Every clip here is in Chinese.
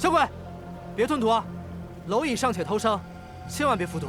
小鬼，别吞毒啊！蝼蚁尚且偷生，千万别服毒。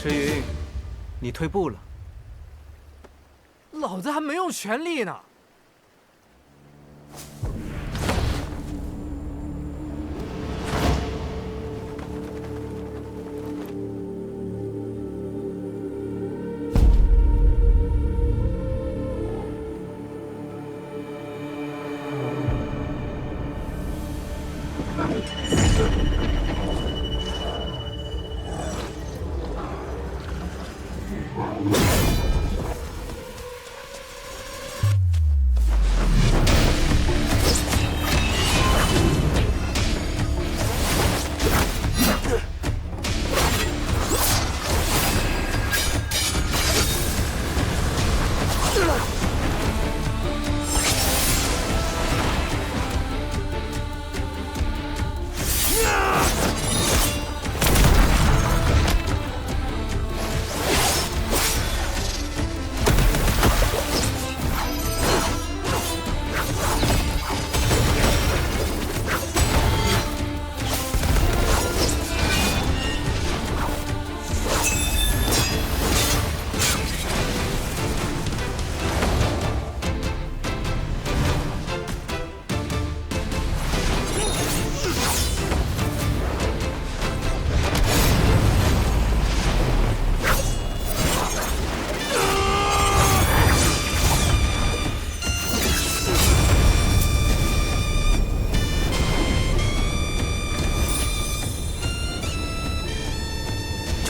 赤云，你退步了。老子还没用全力呢。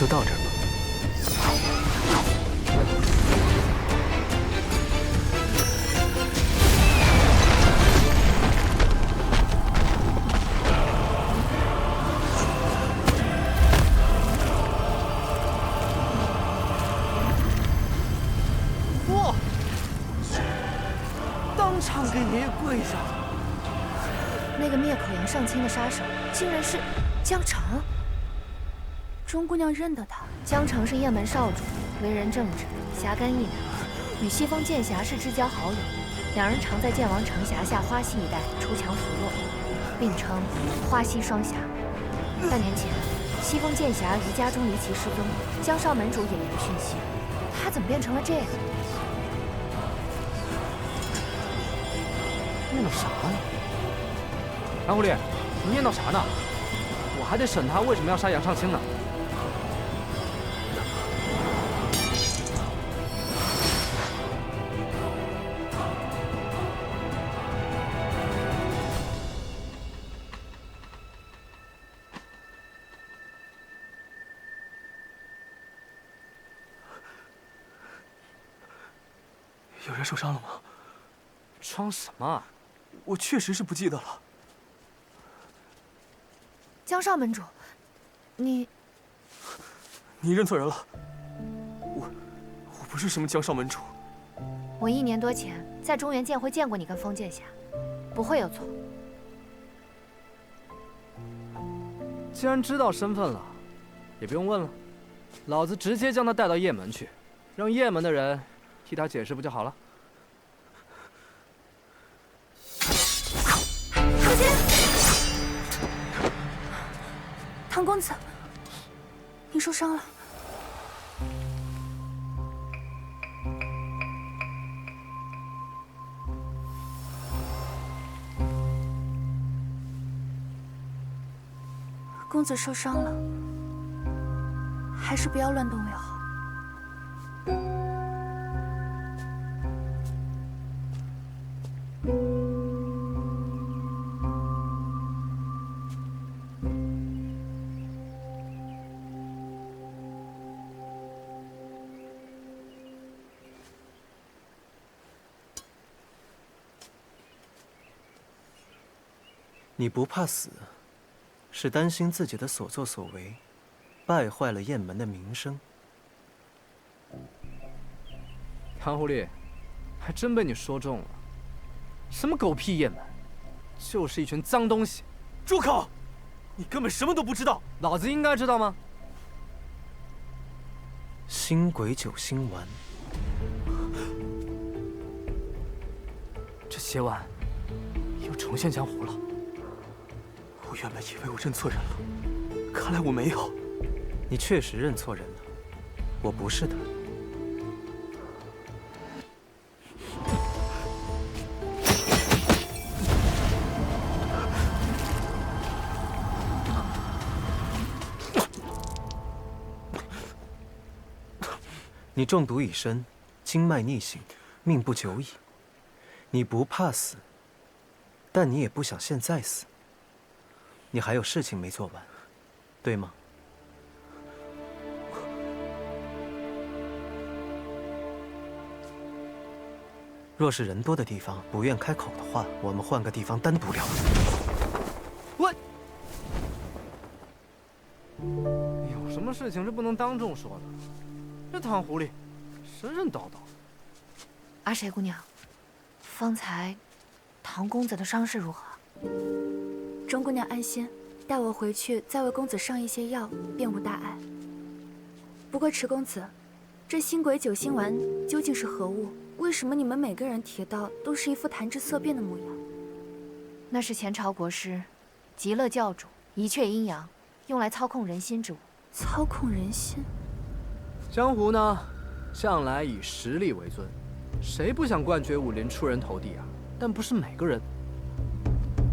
就到这儿吧。哇！当场给爷爷跪下。那个灭口阳上卿的杀手，竟然是江澄。钟姑娘认得他。江澄是雁门少主，为人正直，侠肝义胆，与西风剑侠是至交好友。两人常在剑王城辖下花溪一带出强扶弱，并称花溪双侠。半年前，西风剑侠于家中离奇失踪，江少门主也没了讯息。他怎么变成了这样？念叨啥呢？蓝狐狸，你念叨啥呢？我还得审他为什么要杀杨尚卿呢。有人受伤了吗？装什么啊？我确实是不记得了。江少门主，你认错人了。我是什么江上门主。我1年多前在中原剑会见过你跟封剑侠，不会有错。既然知道身份了，也不用问了，老子直接将他带到雁门去，让雁门的人替他解释不就好了？小心！唐公子，你受伤了。公子受伤了，还是不要乱动为好。你不怕死，是担心自己的所作所为败坏了雁门的名声。唐狐狸，还真被你说中了。什么狗屁雁门，就是一群脏东西。住口！你根本什么都不知道。老子应该知道吗？星鬼九星丸，这血丸又重现江湖了。我原本以为我认错人了，看来我没有。你确实认错人了，我不是他。你中毒已深，经脉逆行，命不久矣。你不怕死，但你也不想现在死。你还有事情没做完，对吗？若是人多的地方不愿开口的话，我们换个地方单独聊。我有什么事情是不能当众说的？这唐狐狸，神神叨叨。阿水姑娘，方才唐公子的伤势如何？钟姑娘安心，带我回去再为公子上一些药，便无大碍。不过池公子，这星鬼九星丸究竟是何物？为什么你们每个人提到都是一副谈之色变的模样？那是前朝国师极乐教主一阙阴阳用来操控人心之物。操控人心？江湖呢，向来以实力为尊，谁不想冠绝武林、出人头地啊？但不是每个人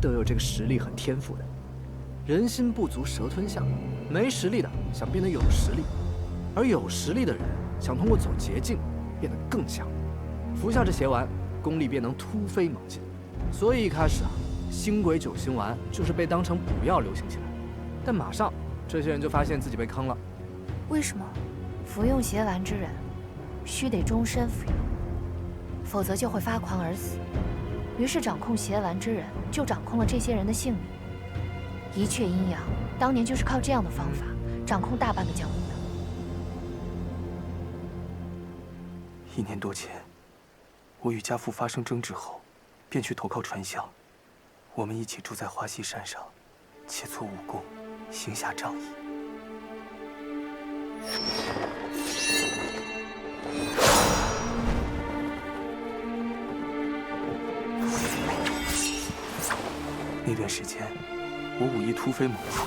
都有这个实力和天赋的。人心不足蛇吞象，没实力的想变得有实力，而有实力的人想通过走捷径变得更强。服下这邪丸，功力便能突飞猛进。所以一开始啊，星鬼九星丸就是被当成补药流行起来。但马上这些人就发现自己被坑了。为什么？服用邪丸之人，须得终身服用，否则就会发狂而死。于是掌控邪丸之人就掌控了这些人的性命。一阙阴阳当年就是靠这样的方法掌控大半个江湖的。1年多前，我与家父发生争执后，便去投靠传香。我们一起住在花溪山上，切磋武功，行侠仗义。那段时间，我武艺突飞猛进，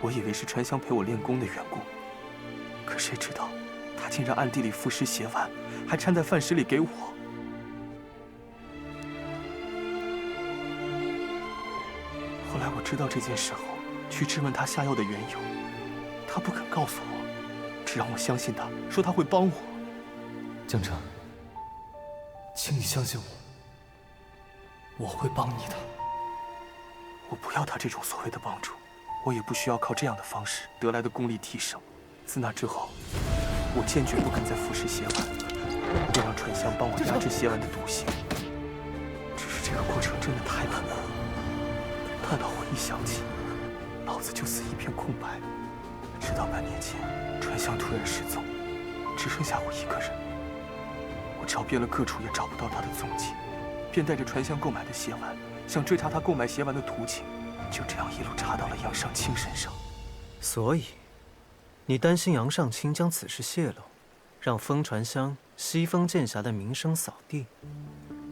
我以为是传香陪我练功的缘故，可谁知道，他竟然暗地里赋诗写碗，还掺在饭食里给我。后来我知道这件事后，去质问他下药的缘由，他不肯告诉我，只让我相信他，说他会帮我。江城，请你相信我，我会帮你的。我不要他这种所谓的帮助，我也不需要靠这样的方式得来的功力提升。自那之后，我坚决不敢再服食邪丸，便让传香帮我压制邪丸的毒性。只是这个过程真的太难了，难到我一想起，脑子就似一片空白。直到半年前，传香突然失踪，只剩下我一个人。找遍了各处，也找不到他的踪迹，便带着传香购买的血丸，想追查他购买血丸的途径，就这样一路查到了杨尚清身上。所以，你担心杨尚清将此事泄露，让风传香、西风剑侠的名声扫地，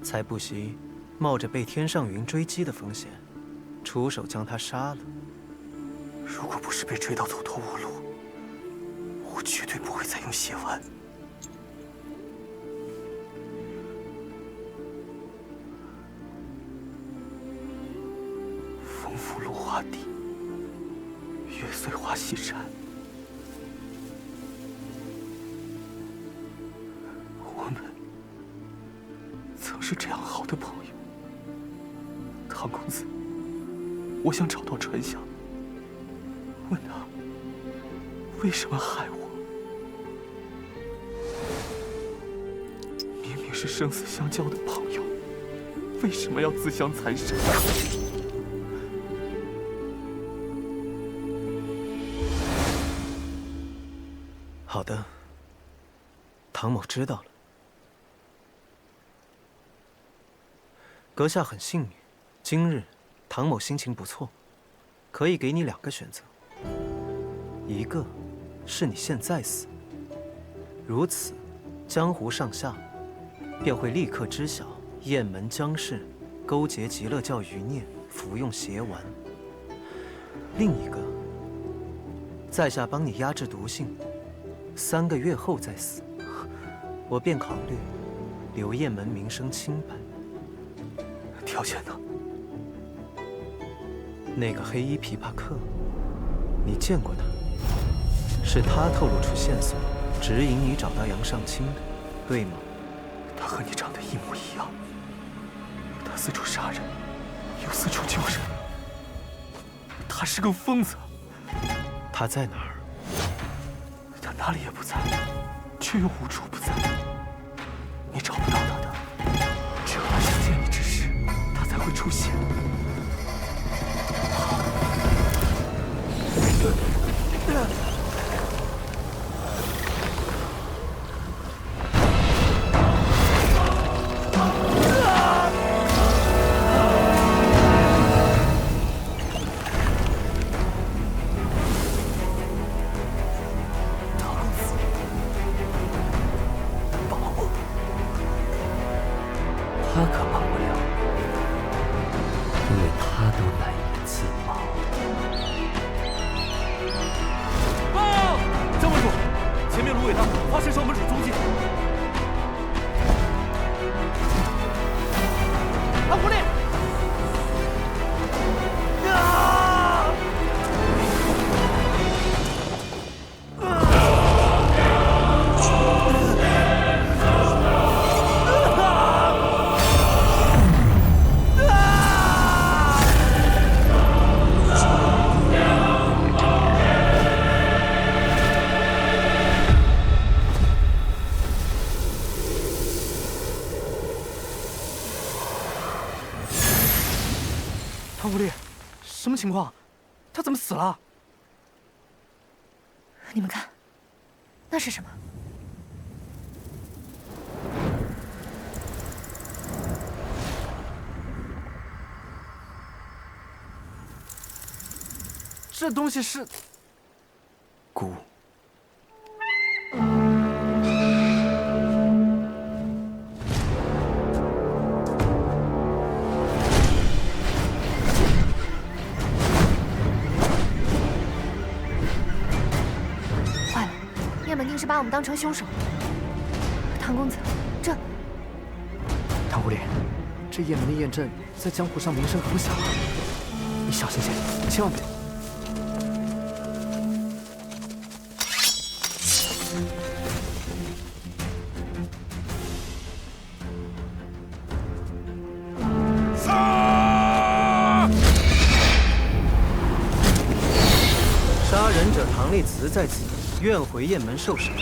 才不惜冒着被天上云追击的风险，出手将他杀了。如果不是被追到走投无路，我绝对不会再用血丸。风拂芦花地，月碎花溪山。我们曾是这样好的朋友。唐公子，我想找到传香，问他为什么害我。明明是生死相交的朋友，为什么要自相残杀？好的，唐某知道了。阁下很幸运，今日唐某心情不错，可以给你2个选择。一个是你现在死，如此，江湖上下便会立刻知晓雁门江氏勾结极乐教余孽，服用邪丸。另一个，在下帮你压制毒性，3个月后再死，我便考虑留雁门名声清白。条件呢？那个黑衣琵琶客，你见过他？是他透露出线索，指引你找到杨尚清的，对吗？他和你长得一模一样。他四处杀人，又四处救人。他是个疯子。他在哪儿？他哪里也不在，却又无处不在。你找不到他的，只有他想见你之时，他才会出现。他可帮不了，因为他都难以自保。报！江关主，前面芦苇荡发现守门者踪迹。唐狐狸！唐狐狸，什么情况？他怎么死了？你们看，那是什么？这东西是蛊。坏了，雁门定是把我们当成凶手。唐公子，这……唐狐狸，这雁门的雁阵在江湖上名声可不小啊！你小心些，千万别……杀人者唐立慈在此，愿回雁门受审。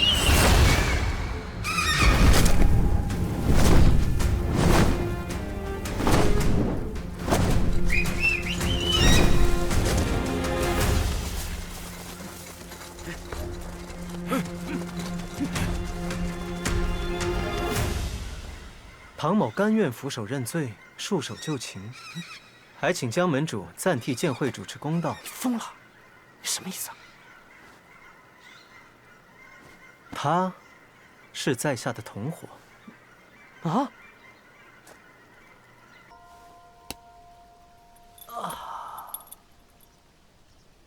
唐某甘愿俯首认罪，束手就擒，还请江门主暂替剑会主持公道。你疯了？你什么意思啊？他，是在下的同伙。啊？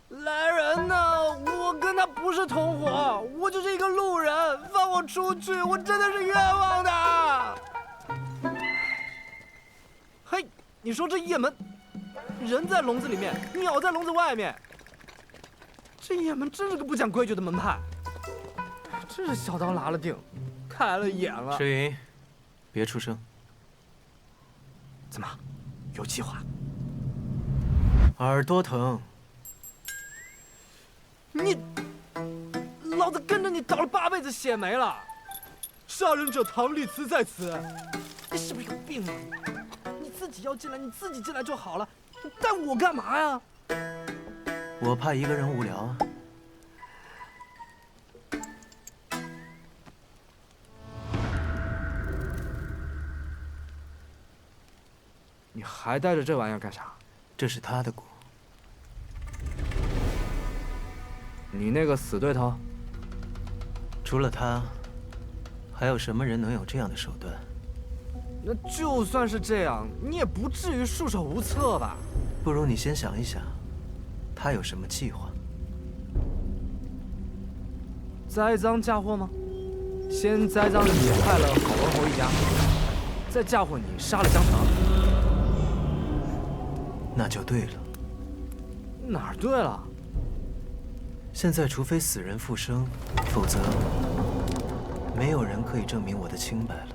来人呐！我跟他不是同伙，我就是一个路人，放我出去！我真的是冤枉的。嘿，你说这雁门，人在笼子里面，鸟在笼子外面，这雁门真是个不讲规矩的门派，真是小刀拉了腚，开了眼了。石云，别出声。怎么，有计划？耳朵疼。你，老子跟着你倒了8辈子血霉了，杀人者唐立慈在此，你是不是有病啊？你自己要进来，你自己进来就好了，你带我干嘛呀？我怕一个人无聊啊。你还带着这玩意儿干啥？这是他的鼓。你那个死对头？除了他，还有什么人能有这样的手段？那就算是这样，你也不至于束手无策吧？不如你先想一想，他有什么计划？栽赃嫁祸吗？先栽赃你害了郝文侯一家，再嫁祸你杀了江城。那就对了。哪儿对了？现在除非死人复生，否则没有人可以证明我的清白了。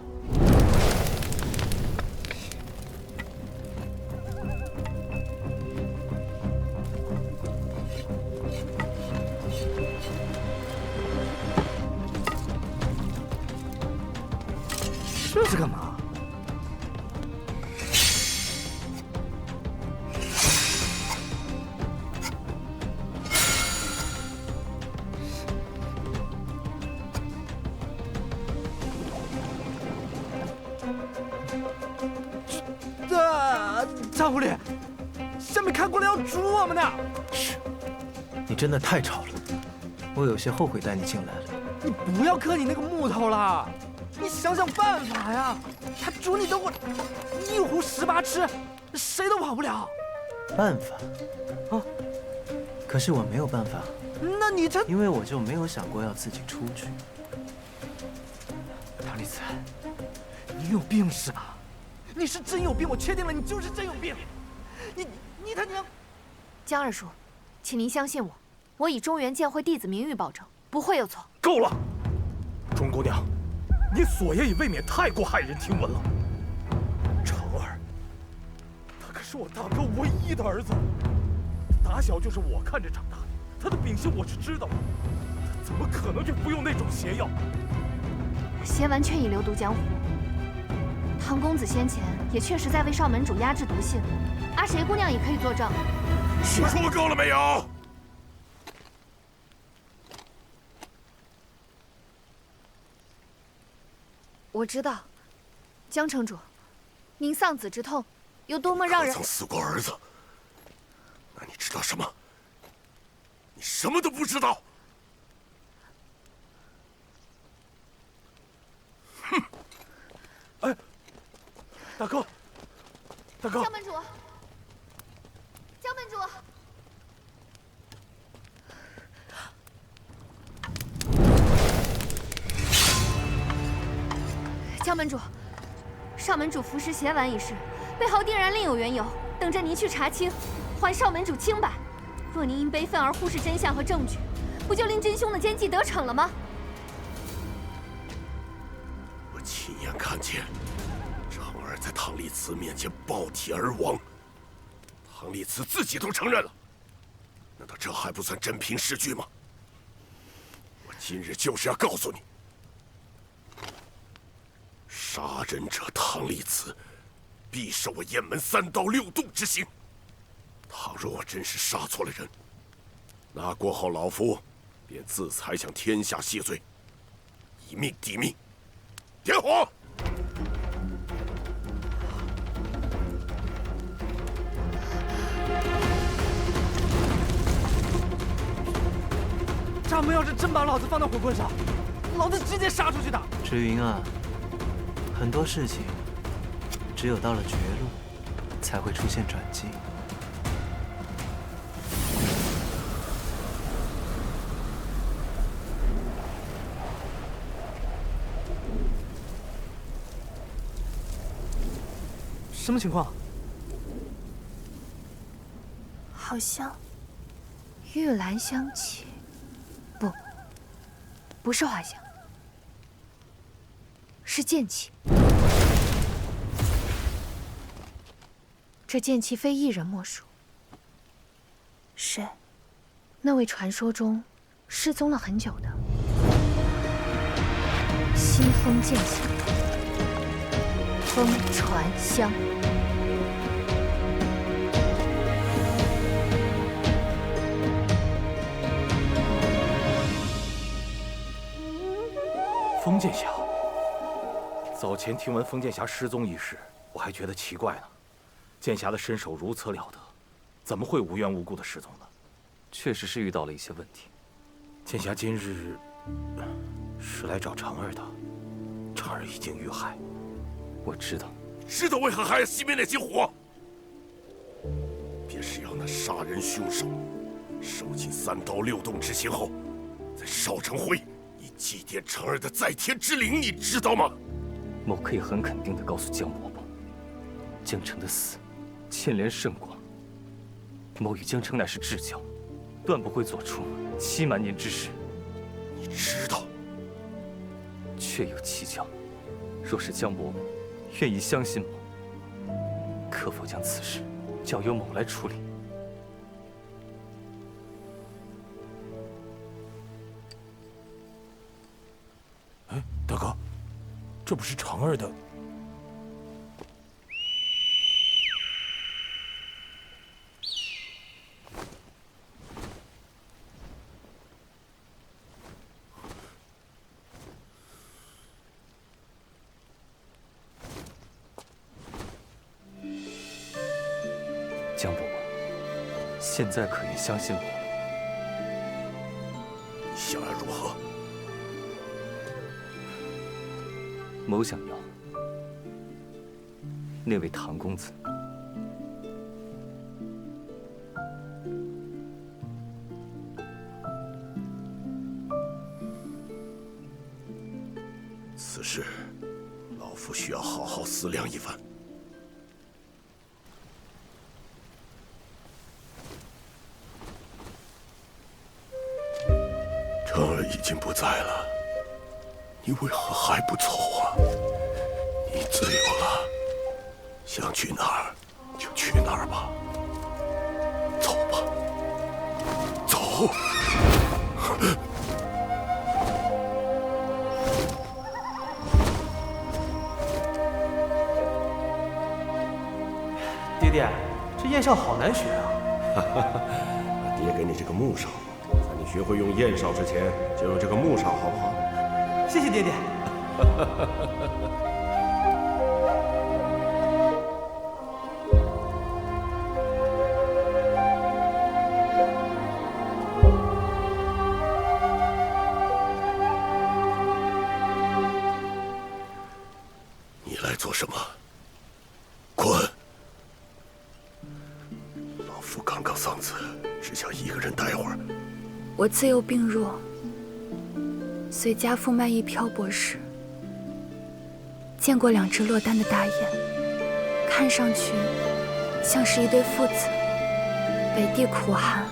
这是干嘛？张狐狸，下面看过来要捉我们呢！嘘，你真的太吵了，我有些后悔带你进来了。你不要磕你那个木头了，你想想办法呀！他煮你的我一壶18吃，谁都跑不了。办法？啊？可是我没有办法。那你这……因为我就没有想过要自己出去。唐丽慈，你有病是吧？你是真有病，我确定了，你就是真有病。你他娘！江二叔，请您相信我，我以中原剑会弟子名誉保证，不会有错。够了，钟姑娘，你所言也未免太过骇人听闻了。长儿，他可是我大哥唯一的儿子，打小就是我看着长大的，他的秉性我是知道的，他怎么可能去服用那种邪药？邪丸确已流毒江湖。唐公子先前也确实在为少门主压制毒性，阿谁姑娘也可以作证。你说够了没有？我知道，江城主，您丧子之痛有多么让人……曾死过儿子，那你知道什么？你什么都不知道。哼！哎，大哥，大哥！江门主，江门主。江门主，少门主服食邪丸一事，背后定然另有缘由，等着您去查清，还少门主清白。若您因悲愤而忽视真相和证据，不就令真凶的奸计得逞了吗？我亲眼看见长儿在唐丽慈面前爆体而亡，唐丽慈自己都承认了，难道这还不算真凭实据吗？我今日就是要告诉你。杀人者唐丽慈，必受我雁门3刀6洞之刑。倘若我真是杀错了人，那过后老夫便自裁向天下谢罪，以命抵命。点火！掌门要是真把老子放到火棍上，老子直接杀出去的。池云啊，很多事情只有到了绝路，才会出现转机。什么情况？好像玉兰香气，不是花香，是剑气。这剑气非一人莫属，是那位传说中失踪了很久的西风剑香，风传香。封剑侠，早前听闻封剑侠失踪一事，我还觉得奇怪呢。剑侠的身手如此了得，怎么会无缘无故的失踪呢？确实是遇到了一些问题。剑侠今日是来找长儿的，长儿已经遇害。我知道，知道为何还要熄灭那些火？便是要那杀人凶手受尽3刀6洞之刑后，再烧成灰，以祭奠长儿的在天之灵，你知道吗？某可以很肯定地告诉江伯伯，江澄的死牵连甚广。某与江澄乃是至交，断不会做出欺瞒您之事。你知道？确有蹊跷。若是江伯伯愿意相信某，可否将此事交由某来处理？哎，大哥，这不是长儿的？江伯伯，现在可愿相信我？你想要如何？某想要那位唐公子。此事，老夫需要好好思量一番。长儿已经不在了，你为何还不走啊？你自由了，想去哪儿就去哪儿吧。走吧，走。爹爹，这焰哨好难学啊！爹给你这个木哨，在你学会用焰哨之前，就用这个木哨，好不好？谢谢爹爹。你来做什么？滚！老夫刚刚丧子，只想一个人待会儿。我自幼病弱，随家父卖艺漂泊时，见过2只落单的大雁，看上去像是一对父子。北地苦寒，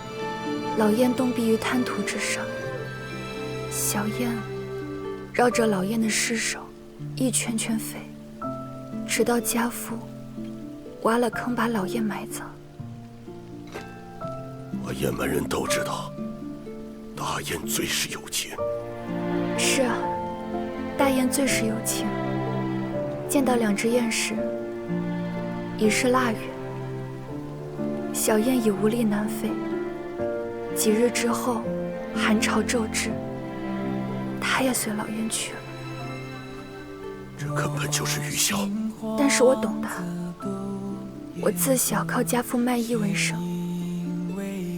老雁冻毙于滩涂之上，小雁绕着老雁的尸首一圈圈飞，直到家父挖了坑把老雁埋葬。我雁门人都知道，大雁最是有情。是啊，大雁最是有情。见到2只雁时，已是腊月，小雁已无力南飞。几日之后，寒潮骤至，它也随老雁去了。这根本就是愚孝。但是我懂它。我自小靠家父卖艺为生，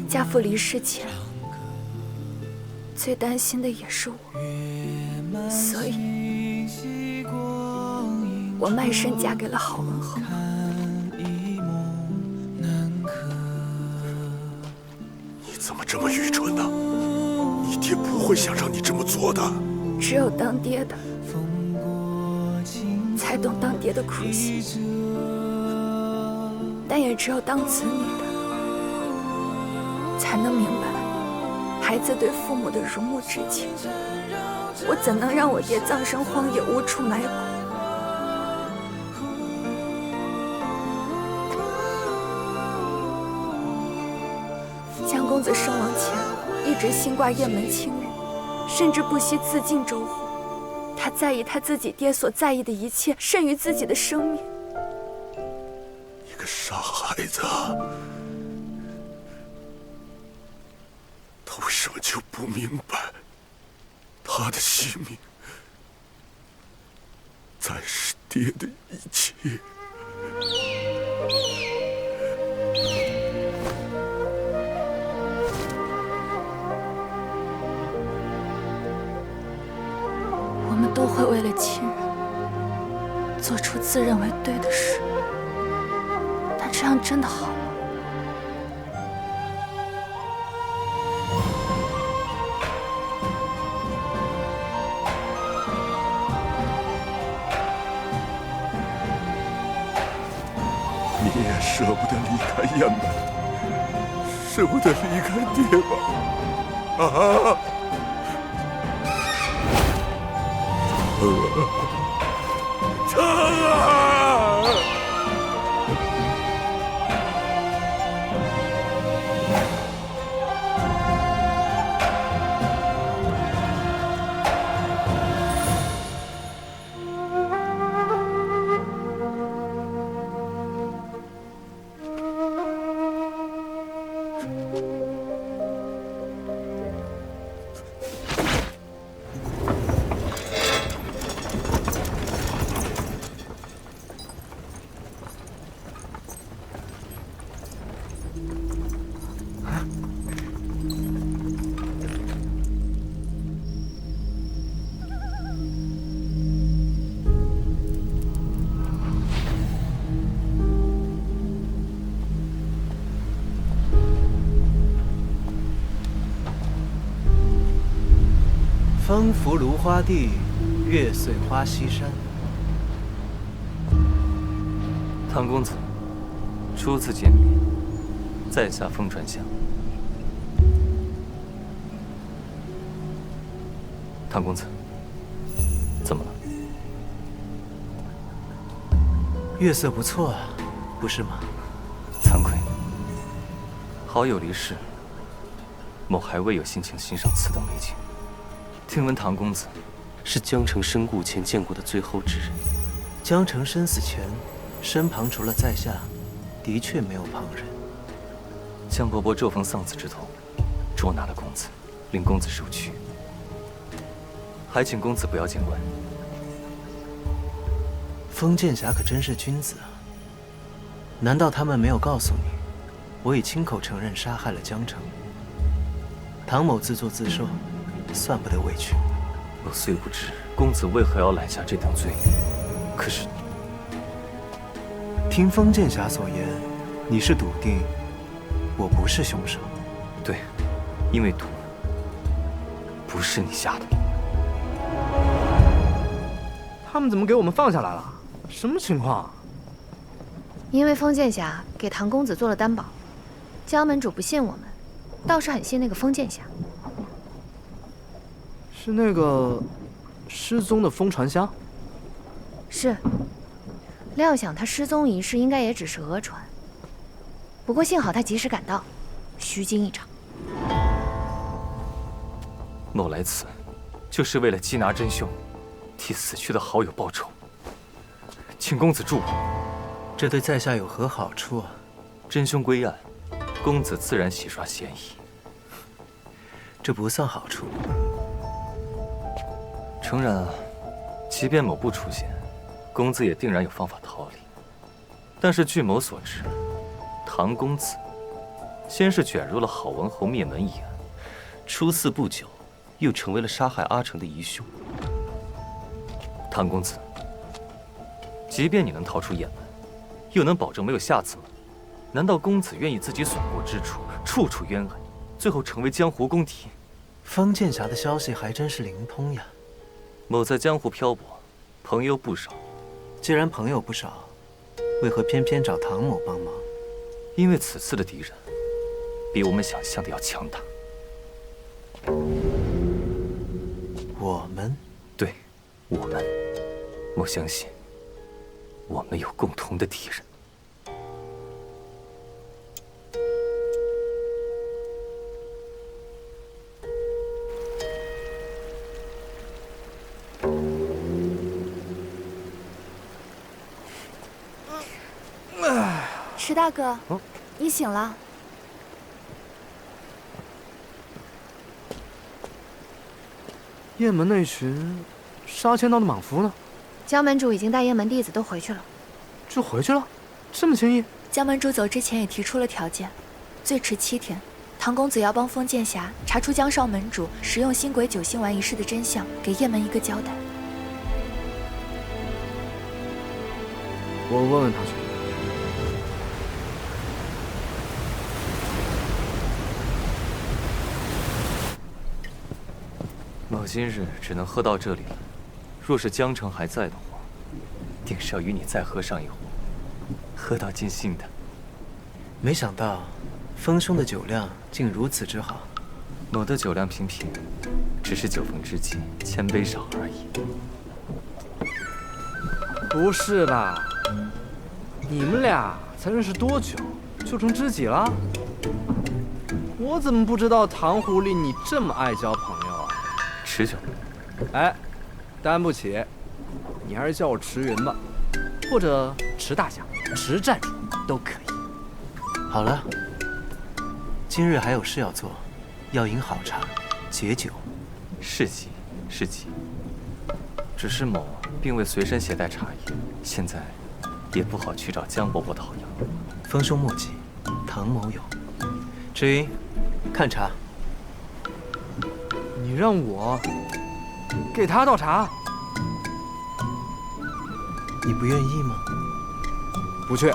家父离世前，最担心的也是我，所以，我卖身嫁给了郝文侯。你怎么这么愚蠢呢？你爹不会想让你这么做的。只有当爹的，才懂当爹的苦心，但也只有当子女的，才能明白孩子对父母的如母之情。我怎能让我爹葬身荒野，无处埋骨？江公子身亡前，一直心挂雁门青云，甚至不惜自尽周护。他在意他自己爹所在意的一切，胜于自己的生命。你个傻孩子，他为什么就不明白，他的性命才是爹的一切？我们都会为了亲人做出自认为对的事，但这样真的好吗？你也舍不得离开雁门，舍不得离开爹吗？啊！成啊！风拂芦花地，月碎花溪山。唐公子，初次见面，在下风传香。唐公子，怎么了？月色不错，不是吗？惭愧，好友离世，某还未有心情欣赏此等美景。听闻唐公子是江城身故前见过的最后之人。江城生死前，身旁除了在下，的确没有旁人。江伯伯骤逢丧子之痛，捉拿了公子，令公子受屈，还请公子不要见怪。封剑侠可真是君子啊！难道他们没有告诉你，我已亲口承认杀害了江城？唐某自作自受，算不得委屈。我虽不知公子为何要揽下这等罪名，可是听封剑侠所言，你是笃定我不是凶手？对，因为毒不是你下的。他们怎么给我们放下来了？什么情况？因为封剑侠给唐公子做了担保，江门主不信我们，倒是很信那个封剑侠。是那个失踪的风传香？是。料想他失踪一事应该也只是讹传，不过幸好他及时赶到，虚惊一场。某来此，就是为了缉拿真凶，替死去的好友报仇。请公子助我。这对在下有何好处啊？真凶归案，公子自然洗刷嫌疑。这不算好处。诚然啊，即便某不出现，公子也定然有方法逃离。但是据某所知，唐公子先是卷入了郝文侯灭门一案，出寺不久，又成为了杀害阿成的疑凶。唐公子，即便你能逃出雁门，又能保证没有下次吗？难道公子愿意自己所过之处处处冤案，最后成为江湖公敌？方剑侠的消息还真是灵通呀。某在江湖漂泊，朋友不少。既然朋友不少，为何偏偏找唐某帮忙？因为此次的敌人，比我们想象的要强大。我们？对，我们。我相信，我们有共同的敌人。石大哥，你醒了。雁门那群杀千道的莽夫呢？江门主已经带雁门弟子都回去了。就回去了？这么轻易？江门主走之前也提出了条件，最迟7天，唐公子要帮风剑侠查出江少门主使用星轨9星丸一事的真相，给雁门一个交代。我问问他去。某今日只能喝到这里了，若是江城还在的话，定是要与你再喝上一壶，喝到尽兴的。没想到，风兄的酒量竟如此之好。某的酒量平平，只是酒逢知己千杯少而已。不是吧？你们俩才认识多久，就成知己了？我怎么不知道唐狐狸你这么爱交朋友啊？持酒。哎，担不起，你还是叫我池云吧，或者池大侠、池寨主都可以。好了，今日还有事要做，要饮好茶，解酒。是急是急，只是某并未随身携带茶叶，现在也不好去找江伯伯讨要。风兄莫急，唐某有。池云，看茶。你让我给他倒茶？你不愿意吗？不去。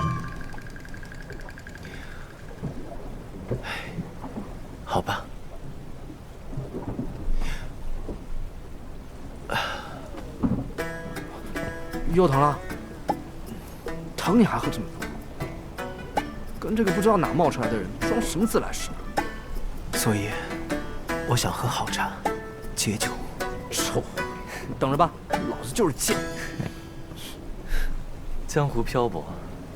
好吧。又疼了？疼你还喝这么多？跟这个不知道哪冒出来的人装什么自来熟？所以，我想喝好茶，解酒。臭狐狸，你等着吧，老子就是贱。江湖漂泊，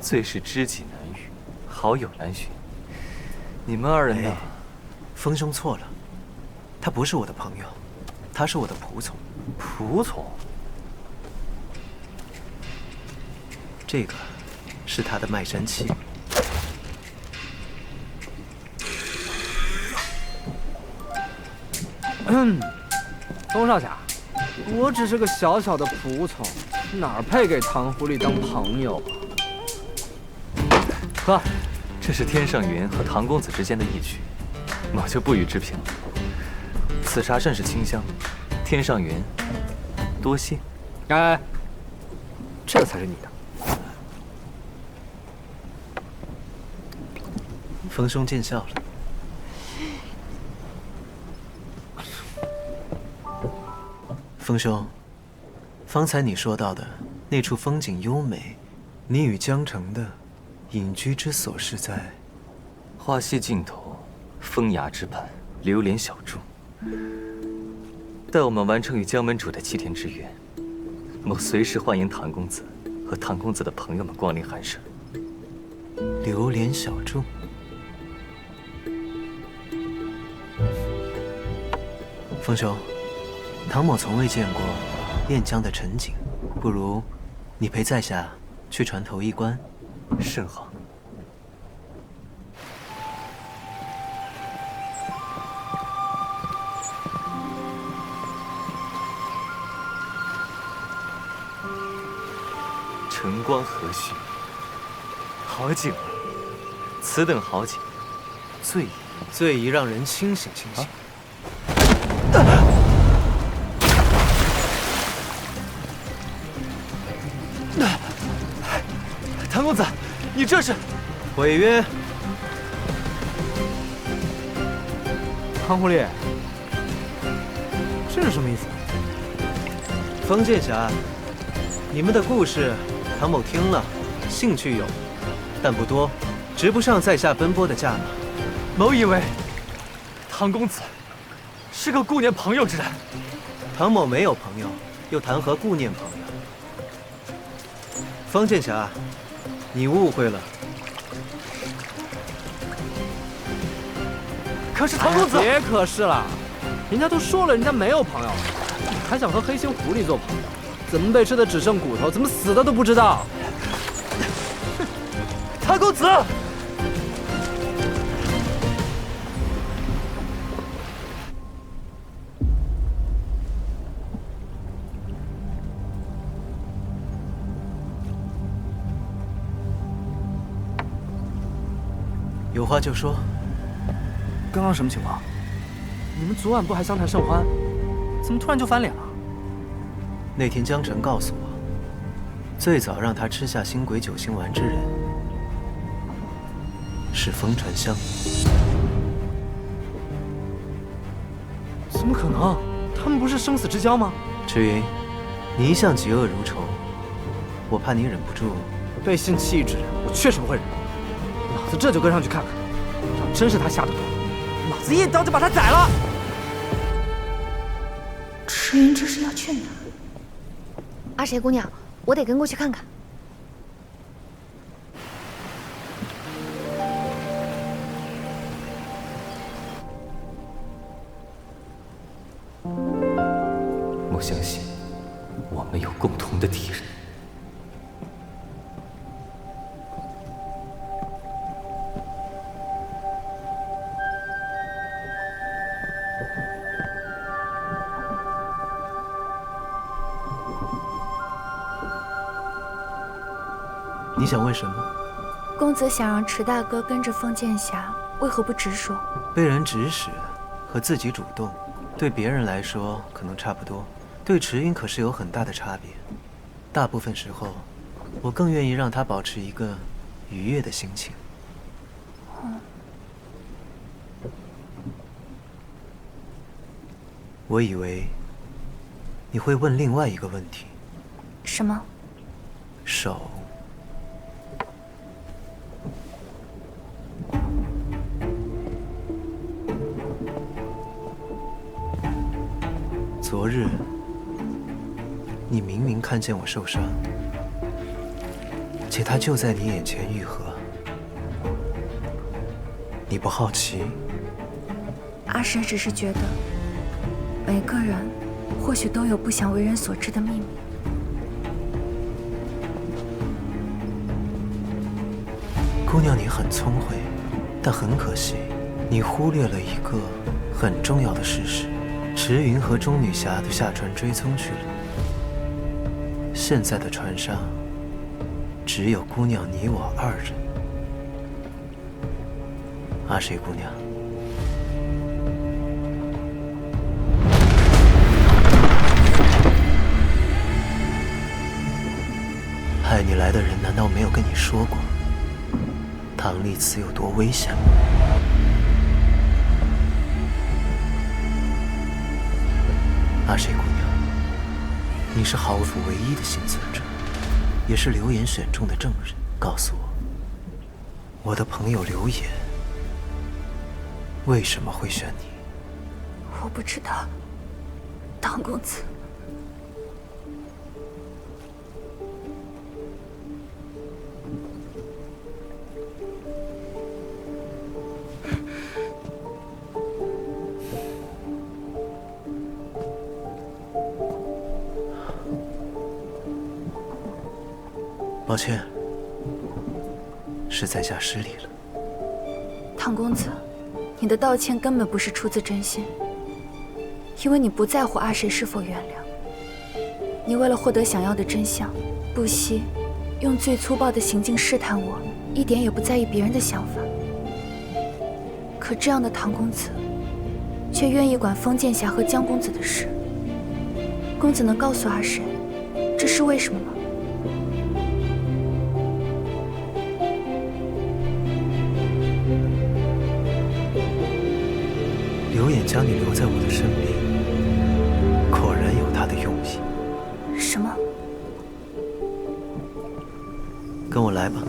最是知己难遇，好友难寻。你们二人呢？风兄错了，他不是我的朋友，他是我的仆从。仆从？这个是他的卖身契。东少侠，我只是个小小的仆从，哪儿配给唐狐狸当朋友啊？喝，这是天上云和唐公子之间的义举，某就不予置评了。此茶甚是清香，天上云，多谢。哎，这才是你的。风兄见笑了。风兄，方才你说到的那处风景优美，你与江城的隐居之所是在花溪尽头，风崖之畔，流连小筑。待我们完成与江门主的7天之约，某随时欢迎唐公子和唐公子的朋友们光临寒舍。流连小筑。风兄，唐某从未见过燕江的晨景，不如你陪在下去船头一观。甚好。晨光和煦，好景啊！此等好景，最宜最宜让人清醒清醒。这是毁约。唐狐狸，这是什么意思？封剑侠，你们的故事，唐某听了，兴趣有，但不多，值不上在下奔波的价码。某以为唐公子是个顾念朋友之人。唐某没有朋友，又谈何顾念朋友？封剑侠，你误会了。可是唐公子，别可是了，人家都说了，人家没有朋友，还想和黑心狐狸做朋友，怎么被吃的只剩骨头，怎么死的都不知道？唐公子，有话就说。刚刚什么情况？你们昨晚不还相谈甚欢，怎么突然就翻脸了？那天江澄告诉我，最早让他吃下星轨九星丸之人是风传香。怎么可能？他们不是生死之交吗？赤云，你一向嫉恶如仇，我怕你忍不住。背信弃义之人，我确实不会忍。老子这就跟上去看看，要真是他下的毒，老子一刀就把他宰了。赤云这是要去哪？阿谁姑娘，我得跟过去看看。我相信我们有共同的敌人。你想问什么？公子想让池大哥跟着封剑侠，为何不直说？被人指使和自己主动，对别人来说可能差不多，对池云可是有很大的差别。大部分时候，我更愿意让他保持一个愉悦的心情。我以为你会问另外一个问题。什么？手。昨日，你明明看见我受伤，且他就在你眼前愈合，你不好奇？阿神只是觉得，每个人或许都有不想为人所知的秘密。姑娘，你很聪慧，但很可惜，你忽略了一个很重要的事实。池云和钟女侠都下船追踪去了，现在的船上只有姑娘你我二人。阿谁姑娘，派你来的人难道没有跟你说过唐丽慈有多危险吗？阿谁姑娘，你是豪府唯一的幸存者，也是刘岩选中的证人。告诉我，我的朋友刘岩为什么会选你？我不知道，唐公子。抱歉，是在下失礼了。唐公子，你的道歉根本不是出自真心，因为你不在乎阿谁是否原谅。你为了获得想要的真相，不惜用最粗暴的行径试探我，一点也不在意别人的想法。可这样的唐公子，却愿意管封剑侠和江公子的事。公子能告诉阿谁，这是为什么吗？将你留在我的身边，果然有他的用意。什么？跟我来吧。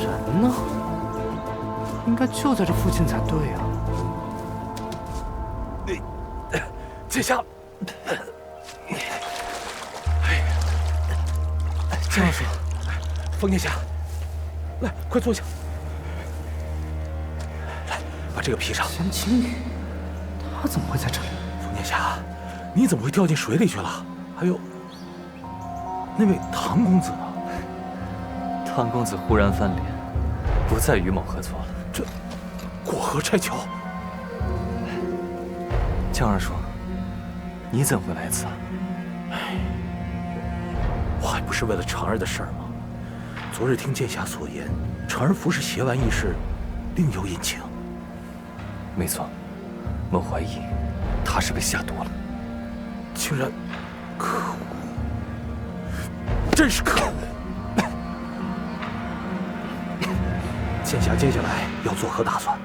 人呢？应该就在这附近才对啊。剑侠，江二叔，风剑侠，来，快坐下。来，把这个披上。仙青女，她怎么会在这里？风剑侠，你怎么会掉进水里去了？还有，那位唐公子呢？唐公子忽然翻脸，不再与某合作了。这，过河拆桥。江二叔，你怎么会来此啊？我还不是为了长儿的事儿吗？昨日听剑侠所言，长儿服食邪丸一事，另有隐情。没错，某怀疑他是被下毒了。竟然，可恶！真是可恶！剑侠接下来要作何打算？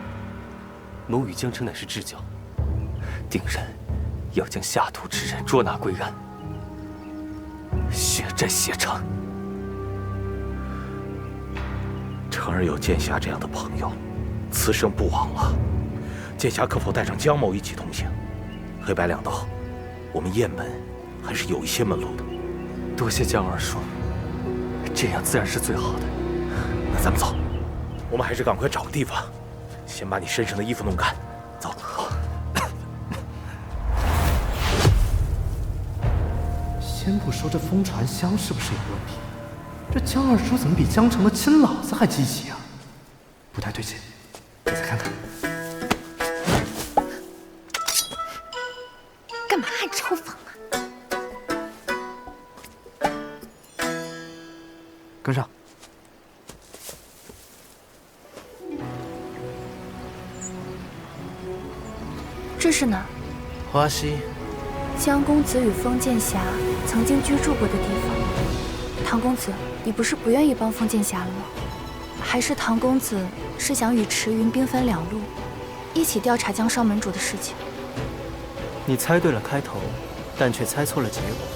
某与江城乃是至交，定然要将下毒之人捉拿归案，血债血偿。长儿有剑侠这样的朋友，此生不枉了。剑侠可否带上江某一起同行？黑白两道，我们雁门还是有一些门路的。多谢江二叔，这样自然是最好的。那咱们走，我们还是赶快找个地方，先把你身上的衣服弄干。走。先不说这风传香是不是有问题，这江二叔怎么比江城的亲老子还积极啊？不太对劲，我再看看。干嘛还抽风啊？跟上。这是哪儿？花溪。江公子与风剑侠曾经居住过的地方。唐公子，你不是不愿意帮风剑侠了吗？还是唐公子是想与池云兵分两路，一起调查江少门主的事情？你猜对了开头，但却猜错了结果。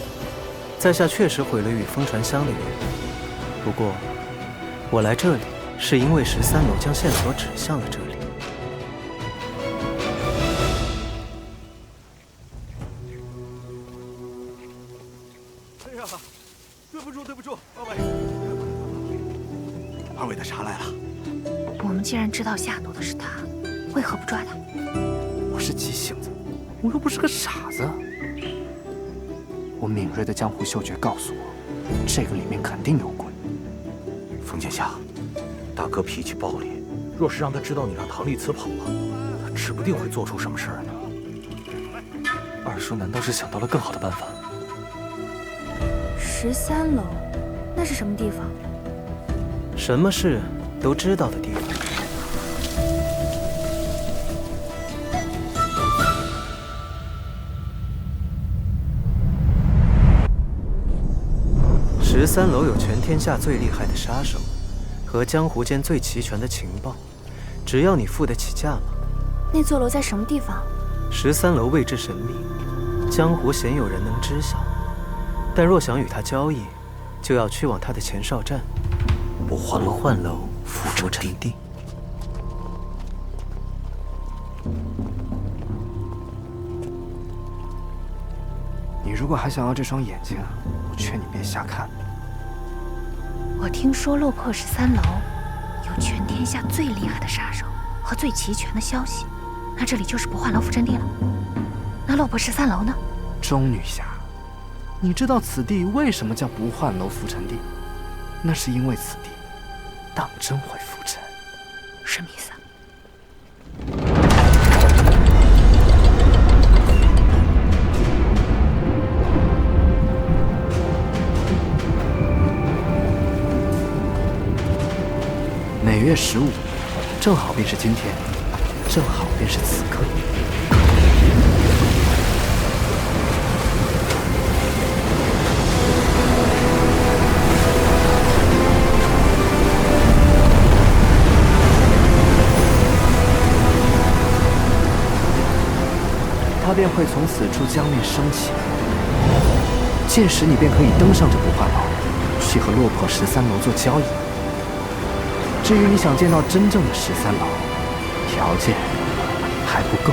在下确实毁了与风传香的约，不过我来这里是因为13楼将线索指向了这里。哎呀，对不住，二位，二位的茶来了。我们既然知道下毒的是他，为何不抓他？我是急性子，我又不是个傻子。我敏锐的江湖嗅觉告诉我，这个里面肯定有鬼。风剑侠，大哥脾气暴烈，若是让他知道你让唐丽慈跑了，他指不定会做出什么事儿呢。二叔难道是想到了更好的办法13楼，那是什么地方？什么事都知道的地方。13楼有全天下最厉害的杀手，和江湖间最齐全的情报，只要你付得起价码。那座楼在什么地方？13楼位置神秘，江湖鲜有人能知晓。但若想与他交易，就要去往他的前哨站——不换楼浮沉地。你如果还想要这双眼睛，我劝你别瞎看。我听说落魄13楼有全天下最厉害的杀手和最齐全的消息，那这里就是不换楼浮沉地了。那落魄13楼呢？钟女侠，你知道此地为什么叫不换楼浮沉地？那是因为此地当真会浮沉。什么意思啊？每月15，正好便是今天，正好便是此刻。它便会从此处江面升起。届时你便可以登上这不化楼，去和落魄13楼做交易。至于你想见到真正的13楼，条件还不够。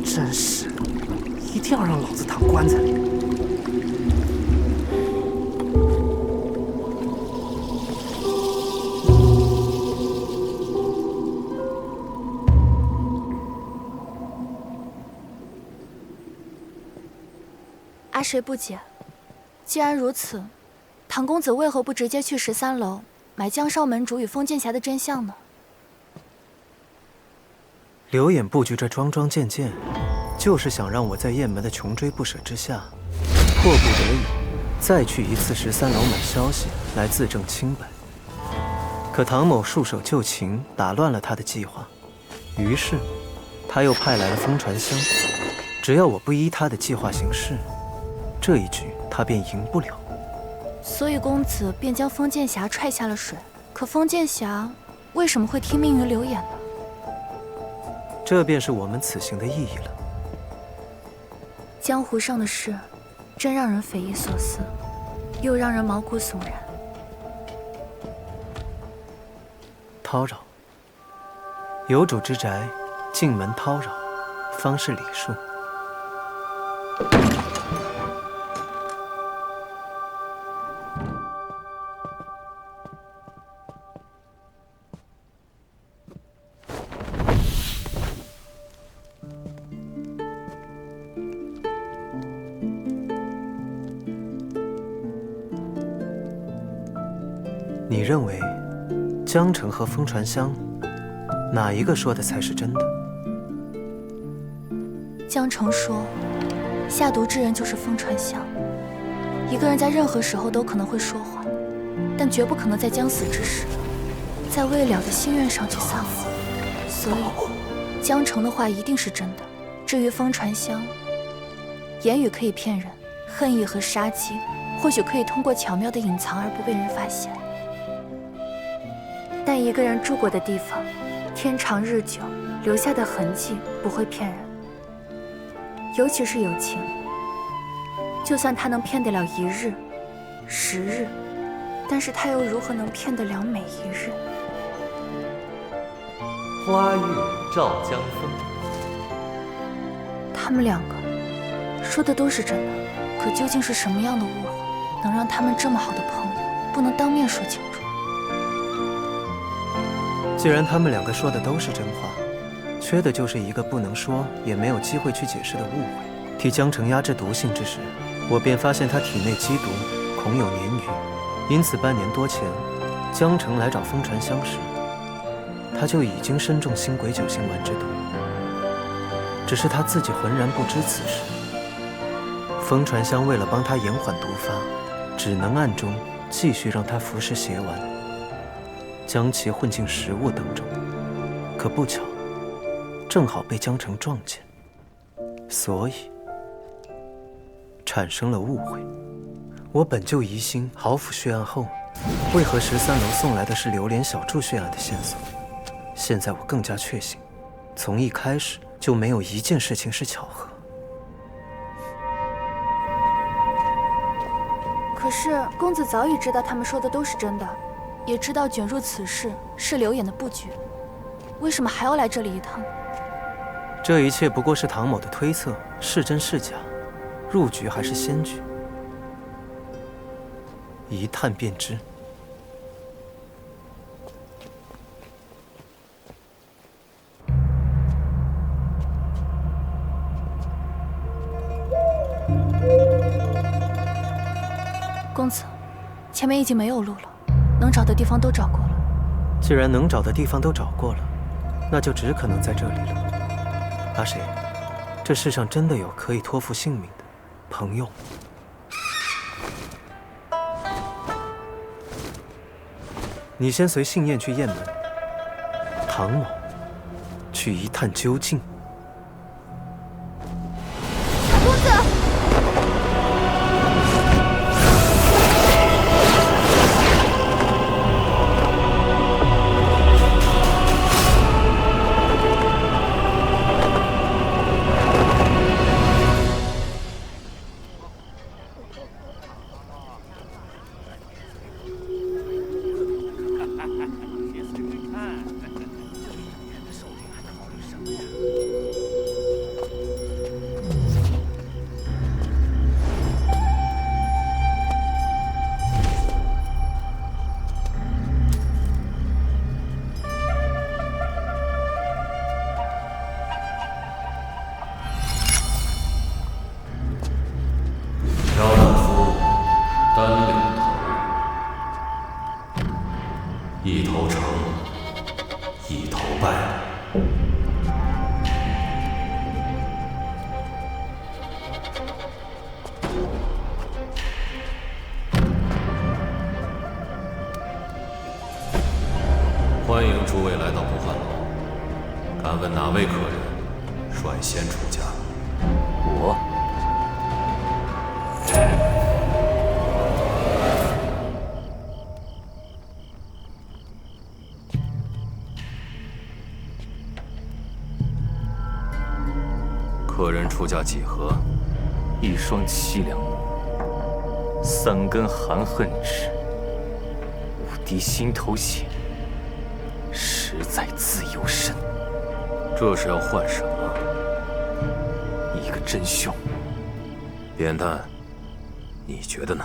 真是，一定要让老子躺棺材里。阿谁不解，既然如此，唐公子为何不直接去13楼买江少门主与封剑侠的真相呢？刘演布局这桩桩件件，就是想让我在雁门的穷追不舍之下，迫不得已再去一次13楼买消息来自证清白。可唐某束手就擒，打乱了他的计划，于是他又派来了风传香。只要我不依他的计划行事，这一局他便赢不了。所以公子便将封剑侠踹下了水。可封剑侠为什么会听命于刘演呢？这便是我们此行的意义了。江湖上的事，真让人匪夷所思，又让人毛骨悚然。叨扰，有主之宅，进门叨扰，方是礼数。你认为江城和风传香哪一个说的才是真的？江城说，下毒之人就是风传香。一个人在任何时候都可能会说谎，但绝不可能在将死之时，在未了的心愿上去撒谎。所以，江城的话一定是真的。至于风传香，言语可以骗人，恨意和杀机或许可以通过巧妙的隐藏而不被人发现。但一个人住过的地方，天长日久留下的痕迹不会骗人，尤其是友情。就算他能骗得了1日、10日，但是他又如何能骗得了每一日？花月照江风。他们两个说的都是真的，可究竟是什么样的误会，能让他们这么好的朋友不能当面说清楚？既然他们两个说的都是真话，缺的就是一个不能说也没有机会去解释的误会。替江城压制毒性之时，我便发现他体内积毒恐有鲶鱼，因此半年多前，江城来找风传香时，他就已经身中星鬼9星丸之毒。只是他自己浑然不知此事。风传香为了帮他延缓毒发，只能暗中继续让他服食邪丸，将其混进食物当中。可不巧，正好被江城撞见，所以产生了误会。我本就疑心豪府血案后，为何13楼送来的是榴莲小筑血案的线索？现在我更加确信，从一开始就没有一件事情是巧合。可是公子早已知道他们说的都是真的，也知道卷入此事是刘演的布局，为什么还要来这里一趟？这一切不过是唐某的推测，是真是假，入局还是先局，一探便知。公子，面已经没有路了，能找的地方都找过了。既然能找的地方都找过了，那就只可能在这里了。阿谁，这世上真的有可以托付性命的朋友吗？你先随信燕去雁门，唐某去一探究竟。小公子，一头成，一头败。欢迎诸位来到不换楼，敢问哪位客人率先出家？我。客人出价几何？一双凄凉目，3根含恨指，5滴心头血，实在自由身。这是要换什么？一个真凶。扁担，你觉得呢？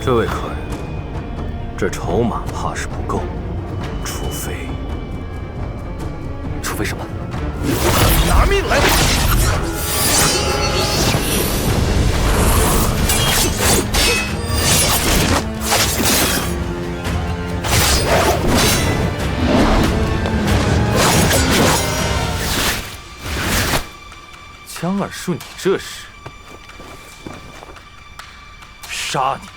这位客人，这筹码怕是不够，除非什么？拿命来！江二叔，你这是杀你！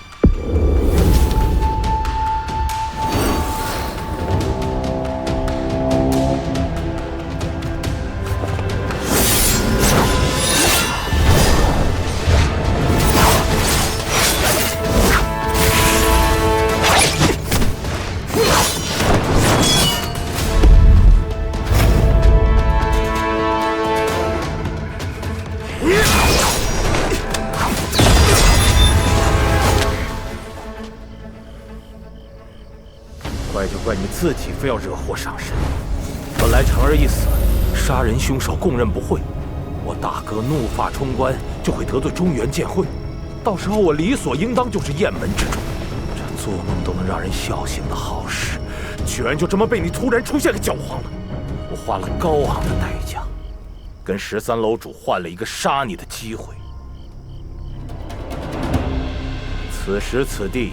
怪就怪你自己非要惹祸上身。本来婵儿一死，杀人凶手供认不讳，我大哥怒发冲冠就会得罪中原剑会，到时候我理所应当就是雁门之主。这做梦都能让人笑醒的好事，居然就这么被你突然出现给搅黄了。我花了高昂的代价，跟13楼主换了一个杀你的机会。此时此地，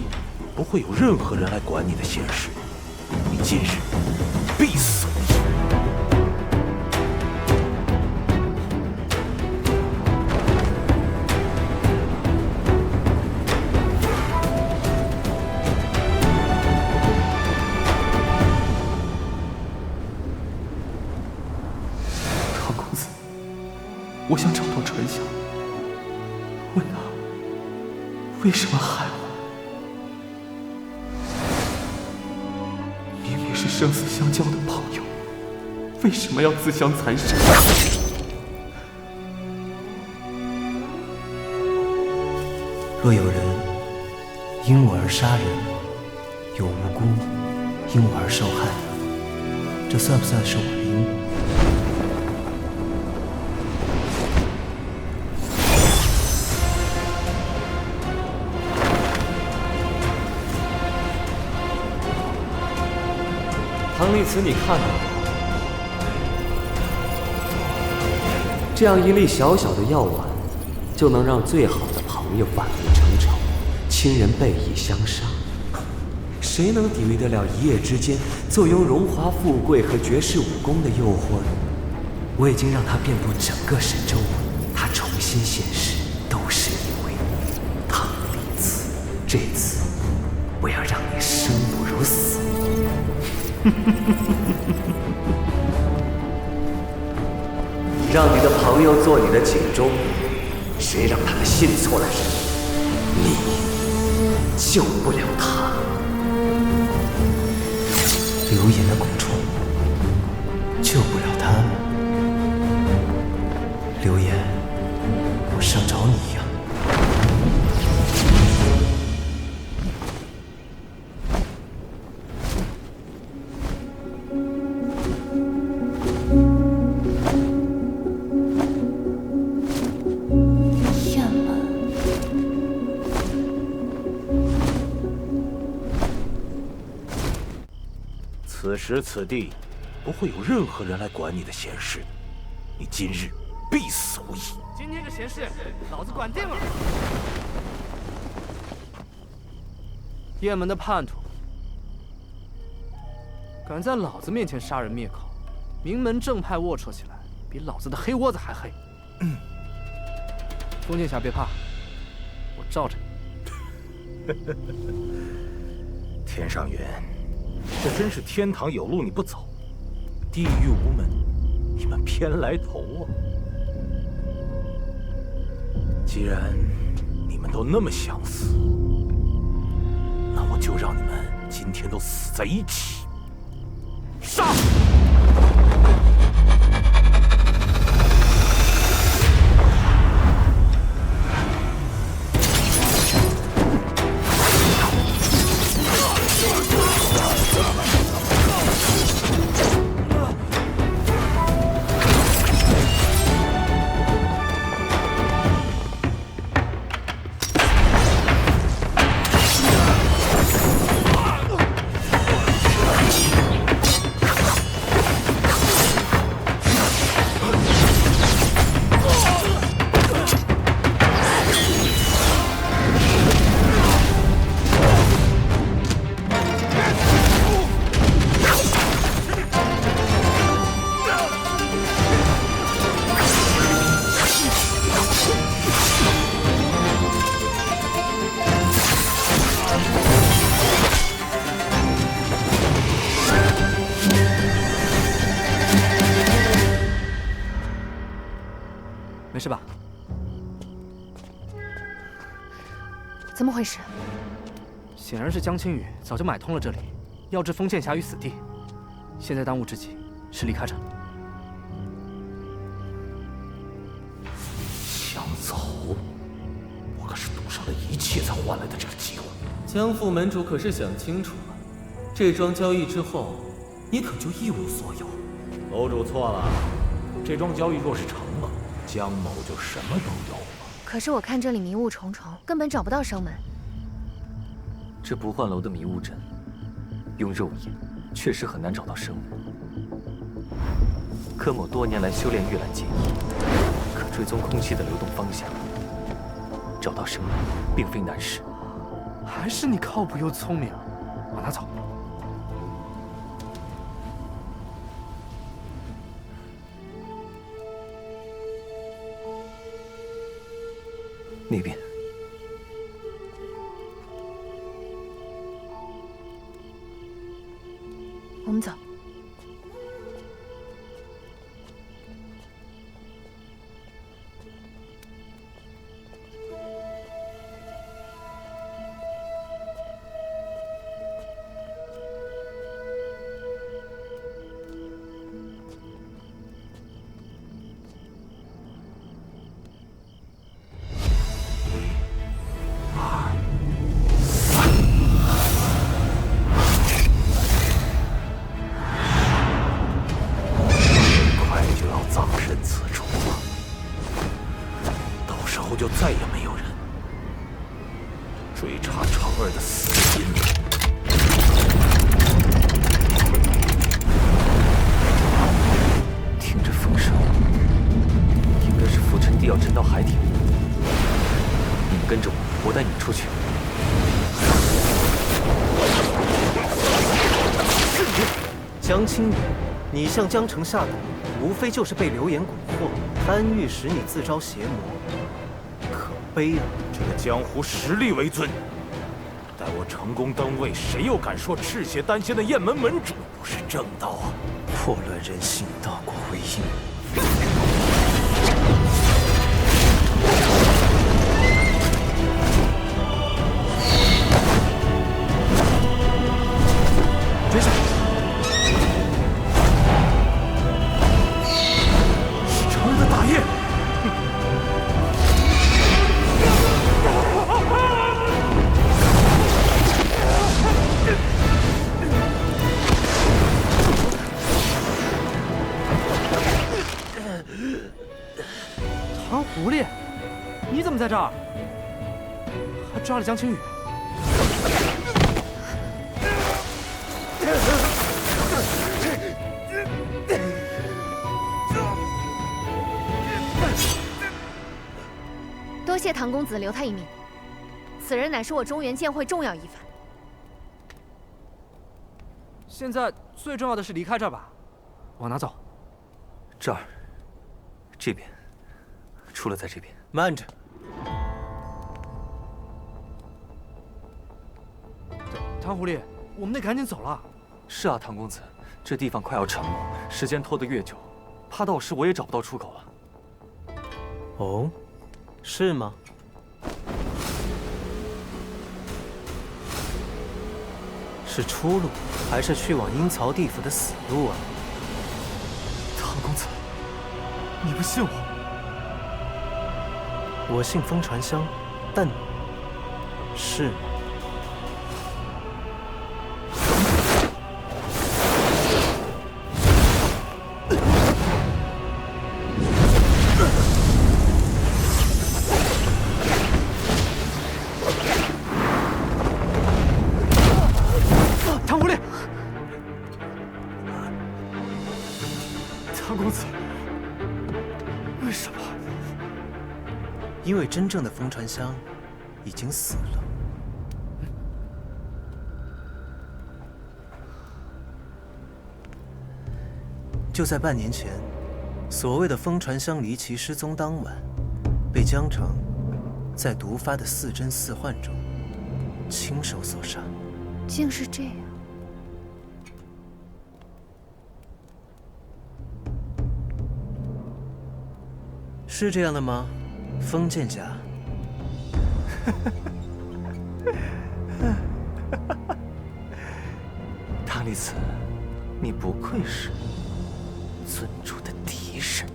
不会有任何人来管你的闲事。你今日必死无疑。唐公子，我想找到传香，问他为什么害我？是生死相交的朋友，为什么要自相残杀？若有人因我而杀人，有无辜因我而受害，这算不算是我的因果？唐丽慈，你看到了，这样一粒小小的药丸，就能让最好的朋友反目成仇，亲人背义相杀。谁能抵御得了一夜之间坐拥荣华富贵和绝世武功的诱惑呢？我已经让他遍布整个神州，他重新现世，都是因为唐丽慈。这次，我要让你生不如死。让你的朋友做你的警钟，谁让他们信错了人，你救不了他。流言的蛊虫，救不了他们。流言，我上找你呀！雁门，此时此地，不会有任何人来管你的闲事，你今日必死无疑。今天的闲事，老子管定了。雁门的叛徒，敢在老子面前杀人灭口，名门正派龌龊起来，比老子的黑窝子还黑。封剑侠别怕，我罩着你。天上元，这真是天堂有路你不走，地狱无门你们偏来投啊！既然你们都那么想死，那我就让你们今天都死在一起。杀！没事吧？怎么回事？显然是江青羽早就买通了这里，要置封剑侠于死地。现在当务之急是离开这里。想走？我可是赌上了一切才换来的这个机会。江副门主可是想清楚了，这桩交易之后，你可就一无所有。楼主错了，这桩交易若是成了，江某就什么都有了。可是我看这里迷雾重重，根本找不到生门。这不换楼的迷雾阵，用肉眼确实很难找到生物。柯某多年来修炼阅览剑意，可追踪空气的流动方向，找到生门并非难事。还是你靠谱又聪明，往哪走？那边。我们走。江青羽，你向江城下毒，无非就是被流言蛊惑，贪欲使你自招邪魔。可悲啊！这个江湖实力为尊，待我成功登位，谁又敢说赤血丹仙的雁门门主不是正道啊？破乱人心，大国为因。追上！是成儿的大雁。唐狐狸，你怎么在这儿？还抓了江青羽？多谢唐公子留他一命，此人乃是我中原剑会重要一番。现在最重要的是离开这儿吧，往哪走？这儿，这边，出了在这边。慢着，唐狐狸，我们得赶紧走了。是啊，唐公子，这地方快要沉没，时间拖得越久，怕到时我也找不到出口了。哦，是吗？是出路，还是去往阴曹地府的死路啊？唐公子，你不信我？我信风传香，但是吗？唐狐狸，唐公子，为什么？因为真正的风传香已经死了。就在半年前，所谓的风传香离奇失踪当晚，被江城在毒发的似真似幻中亲手所杀。竟是这样。是这样的吗，风剑侠？唐离子，你不愧是尊主的敌人。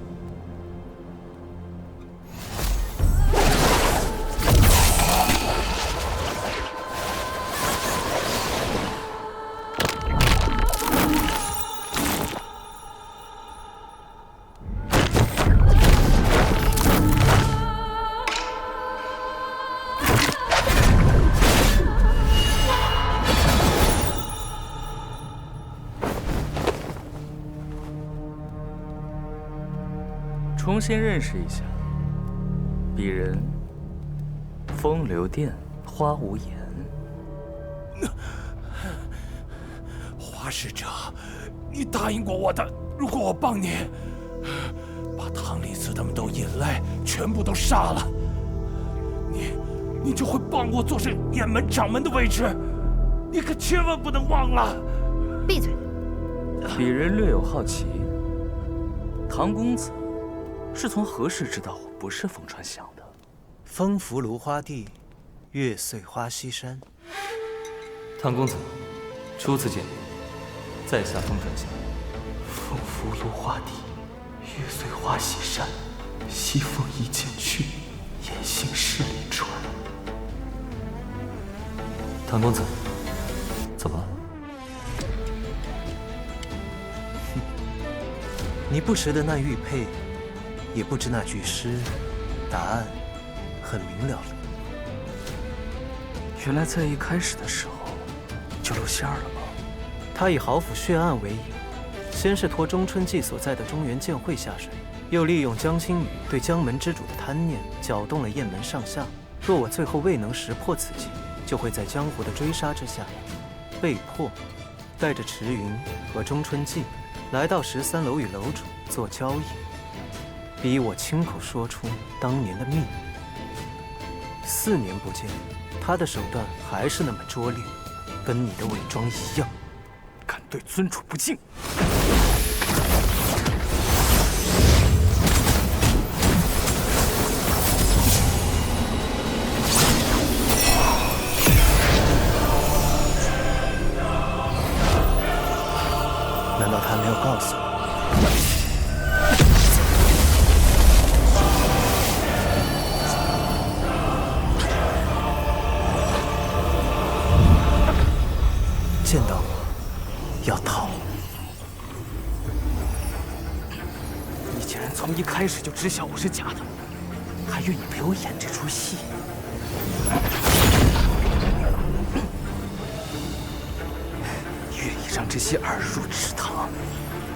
重新认识一下，鄙人风流殿花无言。花使者，你答应过我的，如果我帮你，把唐离子他们都引来，全部都杀了，你就会帮我坐上雁门掌门的位置，你可千万不能忘了。闭嘴！鄙人略有好奇，唐公子是从何时知道我不是风传香的？风拂芦花地，月碎花溪山。唐公子，初次见面，在下风传香。风拂芦花地，月碎花溪山。西风一剑去，雁行十里船。唐公子，怎么了？你不识得那玉佩，也不知那句诗，答案很明了了。原来在一开始的时候就露馅了吗？他以豪府血案为引，先是托中春季所在的中原剑会下水，又利用江青羽对江门之主的贪念，搅动了雁门上下。若我最后未能识破此计，就会在江湖的追杀之下，被迫带着池云和中春季来到13楼与楼主做交易，逼我亲口说出当年的秘密。4年不见，他的手段还是那么拙劣，跟你的伪装一样。敢对尊主不敬！难道他没有告诉我？见到我要逃？你竟然从一开始就知晓我是假的，还愿意陪我演这出戏？愿意让这些耳入池塘，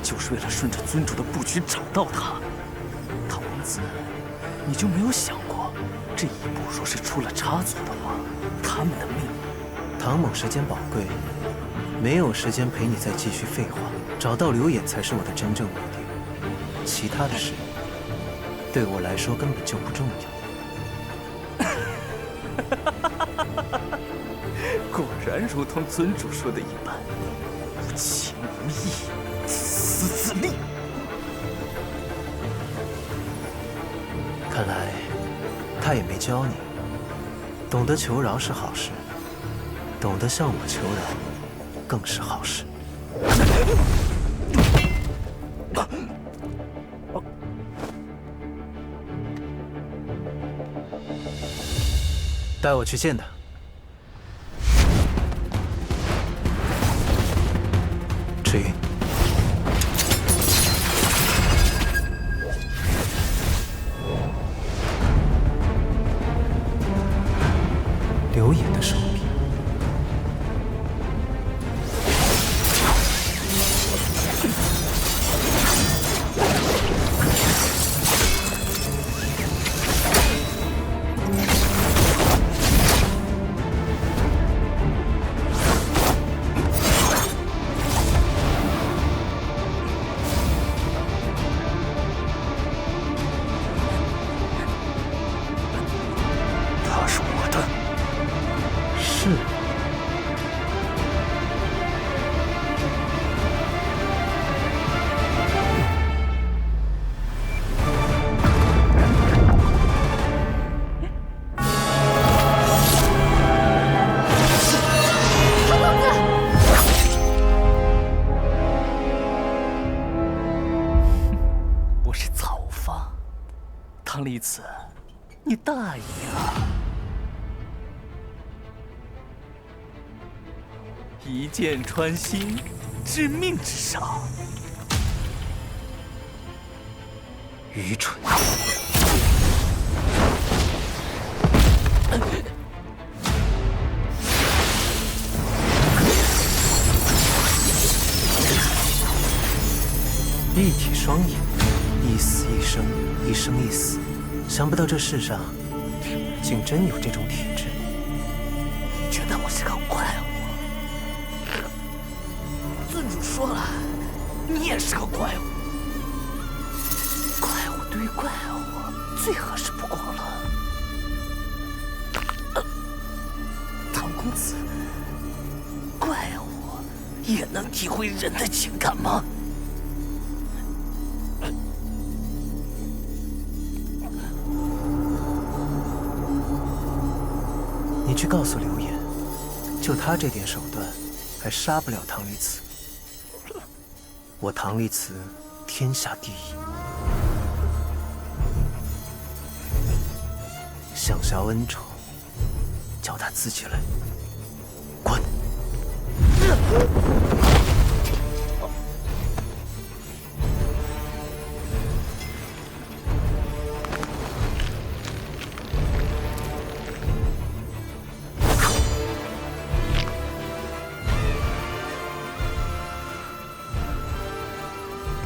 就是为了顺着尊主的布局找到他。唐王子，你就没有想过，这一步若是出了差错的话，他们的命……唐某时间宝贵，没有时间陪你再继续废话。找到刘演才是我的真正目的，其他的事对我来说根本就不重要。果然如同尊主说的一般，无情无义，自私自利。看来他也没教你，懂得求饶是好事，懂得向我求饶更是好事。带我去见他。赤云，刘演的手臂。是。唐公子，我是草房，唐离子，你大意啊！一箭穿心，致命之伤。愚蠢！一体双眼，一死一生，一生一死。想不到这世上竟真有这种体质。你觉得我是个怪物？尊主说了，你也是个怪物。怪物对怪物最合适不过了。唐公子，怪物也能体会人的情感吗？你去告诉刘演，就他这点手段，还杀不了唐离子。我唐离子天下第一，想消恩仇，叫他自己来。滚！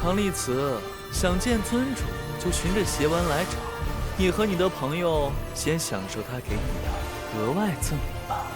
唐立慈，想见尊主就循着邪湾来找。你和你的朋友先享受他给你的额外赠礼吧。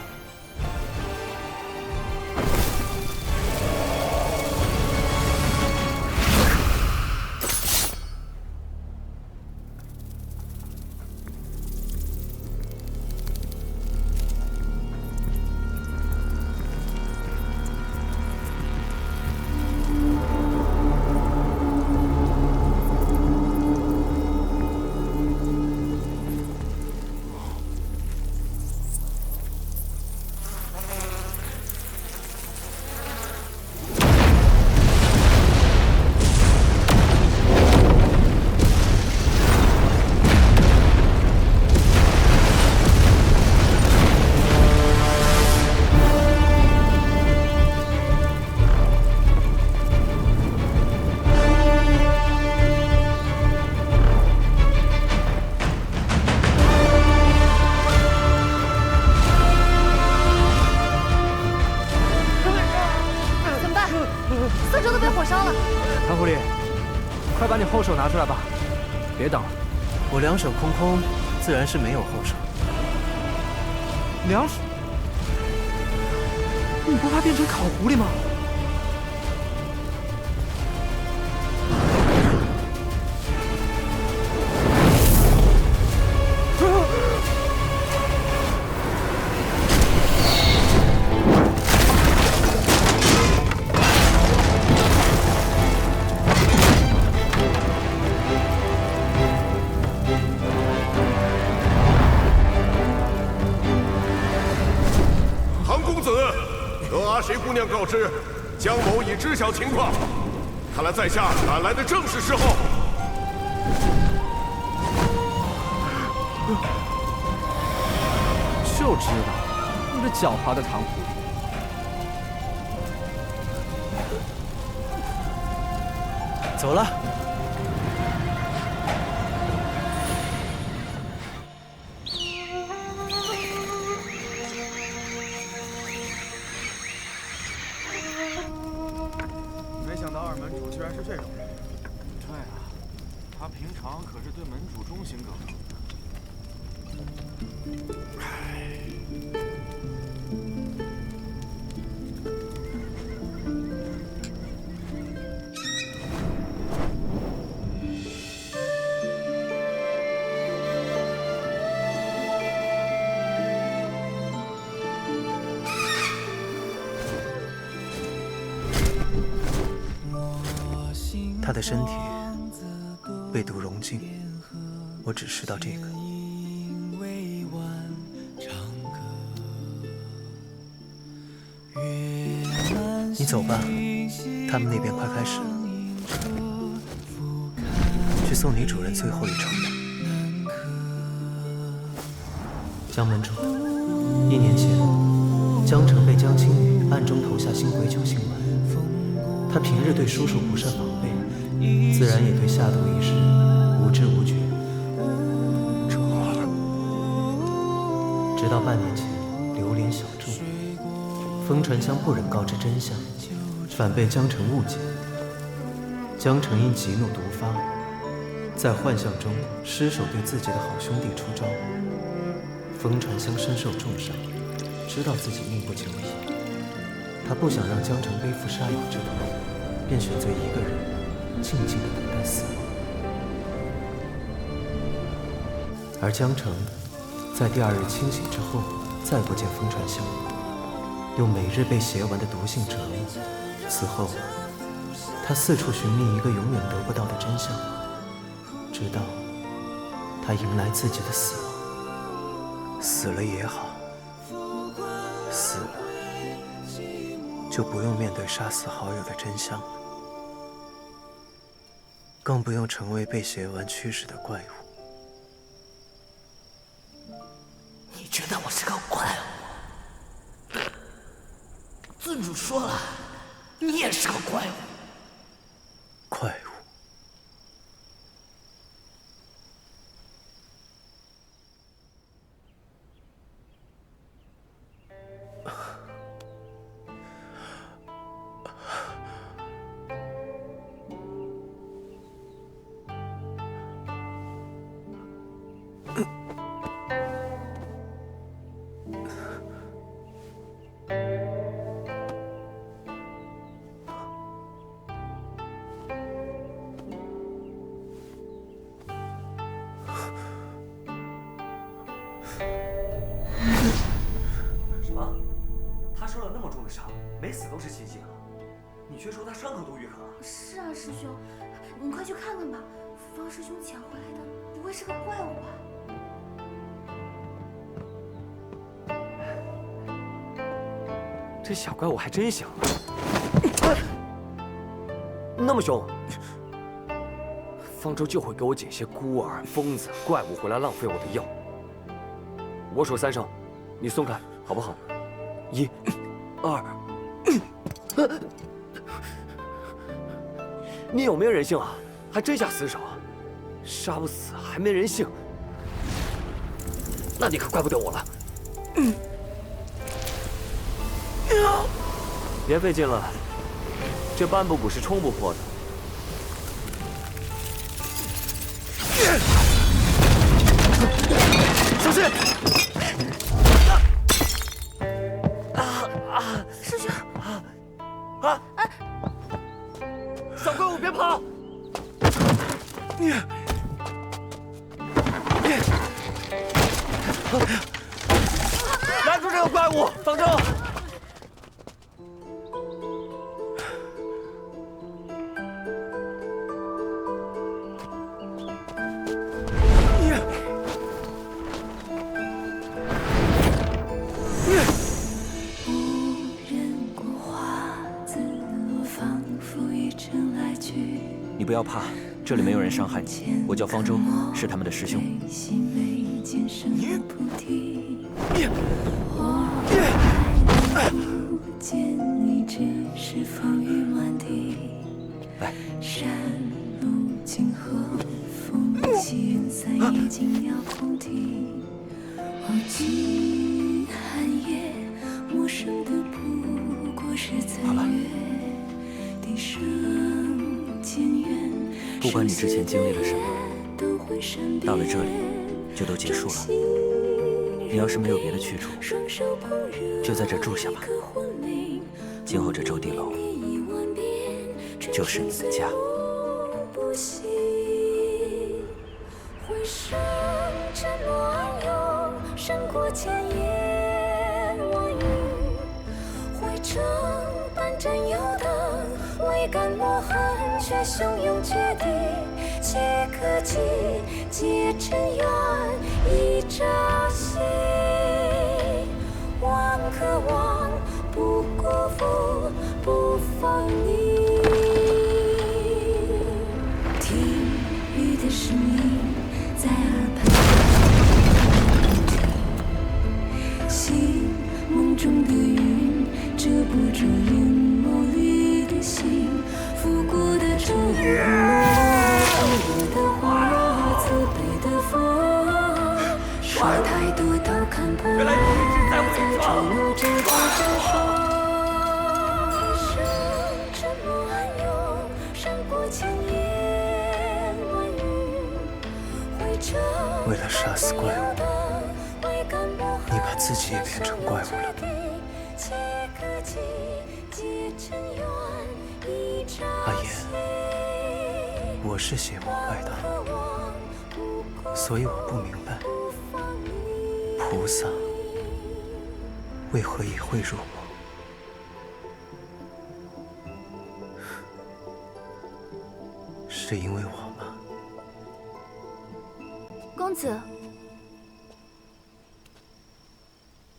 唐狐狸，快把你后手拿出来吧，别等了。我两手空空，自然是没有后手。两手？你不怕变成烤狐狸吗？谁姑娘告知，江某已知晓情况。看来在下赶来的正是时候。就知道你这狡猾的唐狐狸。走了。没想到二门主居然是这种人。对啊，他平常可是对门主忠心耿耿的。他的身体被毒融尽，我只知道这个。你走吧，他们那边快开始了，去送你主人最后一程吧。江门主，1年前，江城被江青女暗中投下新鬼酒新丸，他平日对叔叔不甚防备。自然也对下毒一事无知无觉。直到半年前，流连小筑，风传香不忍告知真相，反被江城误解。江城因急怒毒发，在幻象中失手对自己的好兄弟出招。风传香身受重伤，知道自己命不久矣，他不想让江城背负杀友之头，便选择一个人。静静地等待死亡，而江城在第2日清醒之后，再不见风传香，又每日被邪丸的毒性折磨。此后，他四处寻觅一个永远得不到的真相，直到他迎来自己的死亡。死了也好，死了就不用面对杀死好友的真相了。更不用成为被邪丸驱使的怪物。你觉得我是个怪物？尊主说了，你也是个怪物。怪物。什么？他受了那么重的伤，没死都是奇迹了。你却说他伤口都愈合了。是啊，师兄，你快去看看吧。方师兄捡回来的不会是个怪物吧？这小怪物还真行。那么凶，方舟就会给我捡些孤儿、疯子、怪物回来浪费我的药。我数3声，你松开，好不好？1、2。你有没有人性啊？还真下死手，杀不死还没人性，那你可怪不得我了。别费劲了，这半步补是冲不破的。小心！师兄！小怪物别跑！拦住这个怪物！方舟！你不要怕，这里没有人伤害你。我叫方舟，是他们的师兄。来。好了。不管你之前经历了什么，到了这里就都结束了。你要是没有别的去处，就在这住下吧。今后这周地楼就是你的家。却汹涌决堤，几颗击，皆尘缘，一朝夕。望可望，不辜负，不放你。听雨的声音在耳畔，醒梦中的云遮不住眼眸里的心。拂过的烛火，落的花，慈悲的风，话太多都看破，在坠落之后闪烁。沉默暗涌，闪过千言万语，汇成为了杀死怪物，你把自己也变成怪物了。阿言，我是邪魔外道，所以我不明白菩萨为何也会入魔。是因为我吗？公子，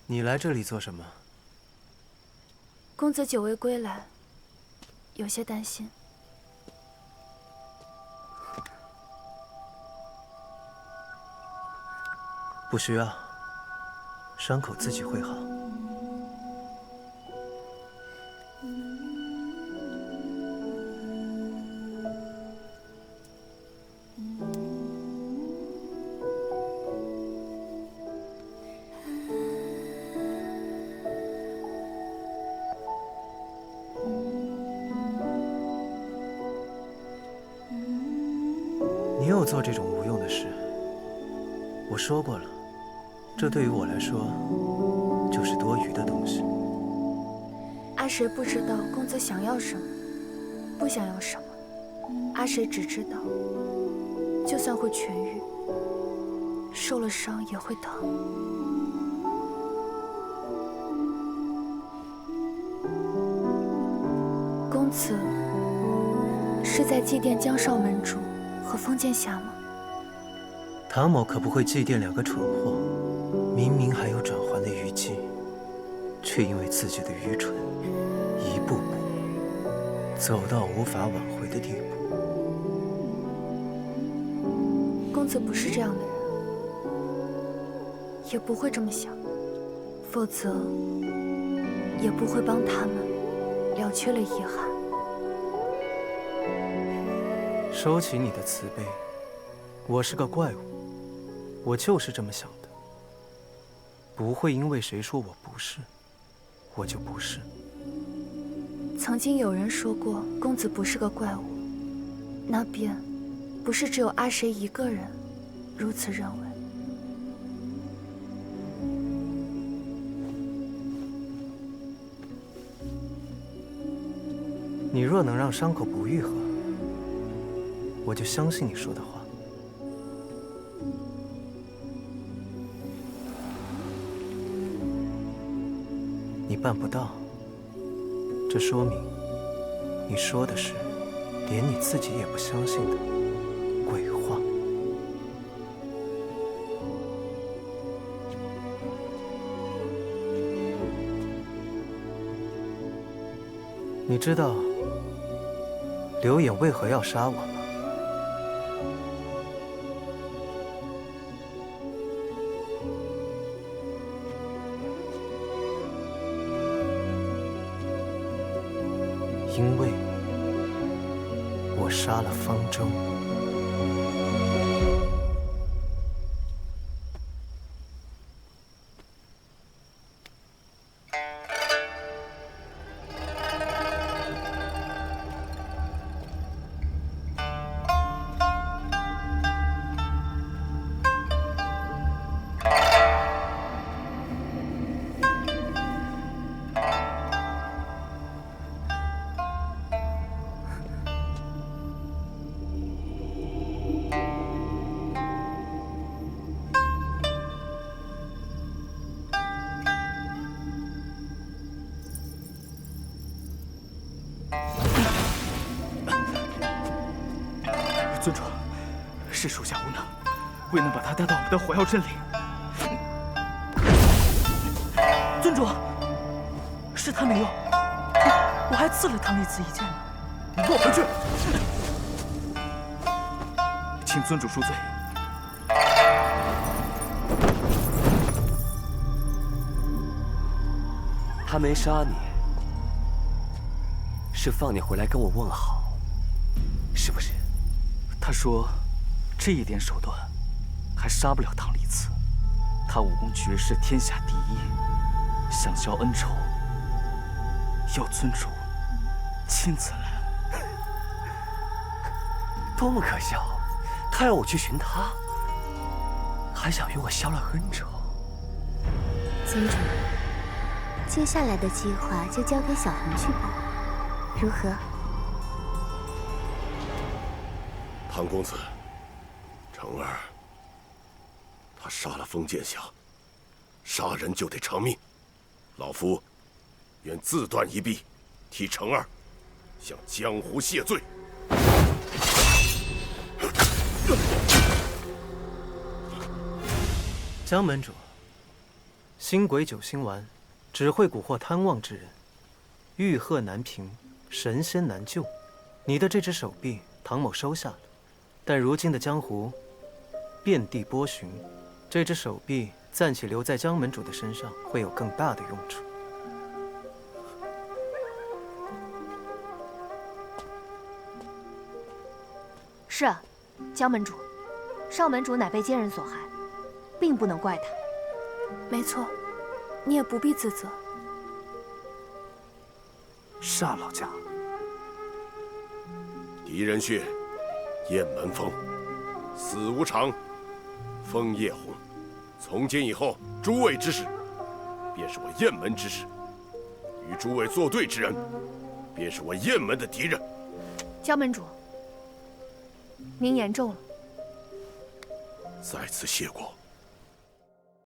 你来这里做什么？公子久未归来，有些担心。不需要，伤口自己会好。你又做这种无用的事，我说过了，这对于我来说就是多余的东西。阿谁不知道公子想要什么，不想要什么。阿谁只知道，就算会痊愈，受了伤也会疼。公子是在祭奠江少门主和封建侠吗？唐某可不会祭奠两个蠢货，明明还有转圜的余地，却因为自己的愚蠢，一步步走到无法挽回的地步。公子不是这样的人，也不会这么想，否则也不会帮他们了却了遗憾。收起你的慈悲，我是个怪物，我就是这么想的。不会因为谁说我不是，我就不是。曾经有人说过，公子不是个怪物，那便不是只有阿谁一个人如此认为。你若能让伤口不愈合，我就相信你说的话。你办不到，这说明你说的是连你自己也不相信的鬼话。你知道刘演为何要杀我吗？因为我杀了方舟。尊主，是属下无能，未能把他带到我们的火药阵里。尊主，是他没用，我还刺了唐丽慈一剑呢。你给我回去！请尊主恕罪。他没杀你，是放你回来跟我问好，是不是？他说，这一点手段，还杀不了唐丽慈。他武功绝世，天下第一，想消恩仇，要尊主亲自来。多么可笑！他让我去寻他，还想与我消了恩仇。尊主，接下来的计划就交给小红去办，如何？唐公子，成儿，他杀了封剑侠，杀人就得偿命。老夫愿自断一臂，替成儿向江湖谢罪。江门主，新鬼九星丸只会蛊惑贪妄之人，欲壑难平，神仙难救。你的这只手臂，唐某收下了。但如今的江湖遍地波旬，这只手臂暂且留在江门主的身上，会有更大的用处。是啊，江门主，少门主乃被奸人所害，并不能怪他。没错，你也不必自责。煞老家，狄仁血，雁门风，死无常，枫叶红。从今以后，诸位之事，便是我雁门之事；与诸位作对之人，便是我雁门的敌人。江门主，您言重了。再次谢过。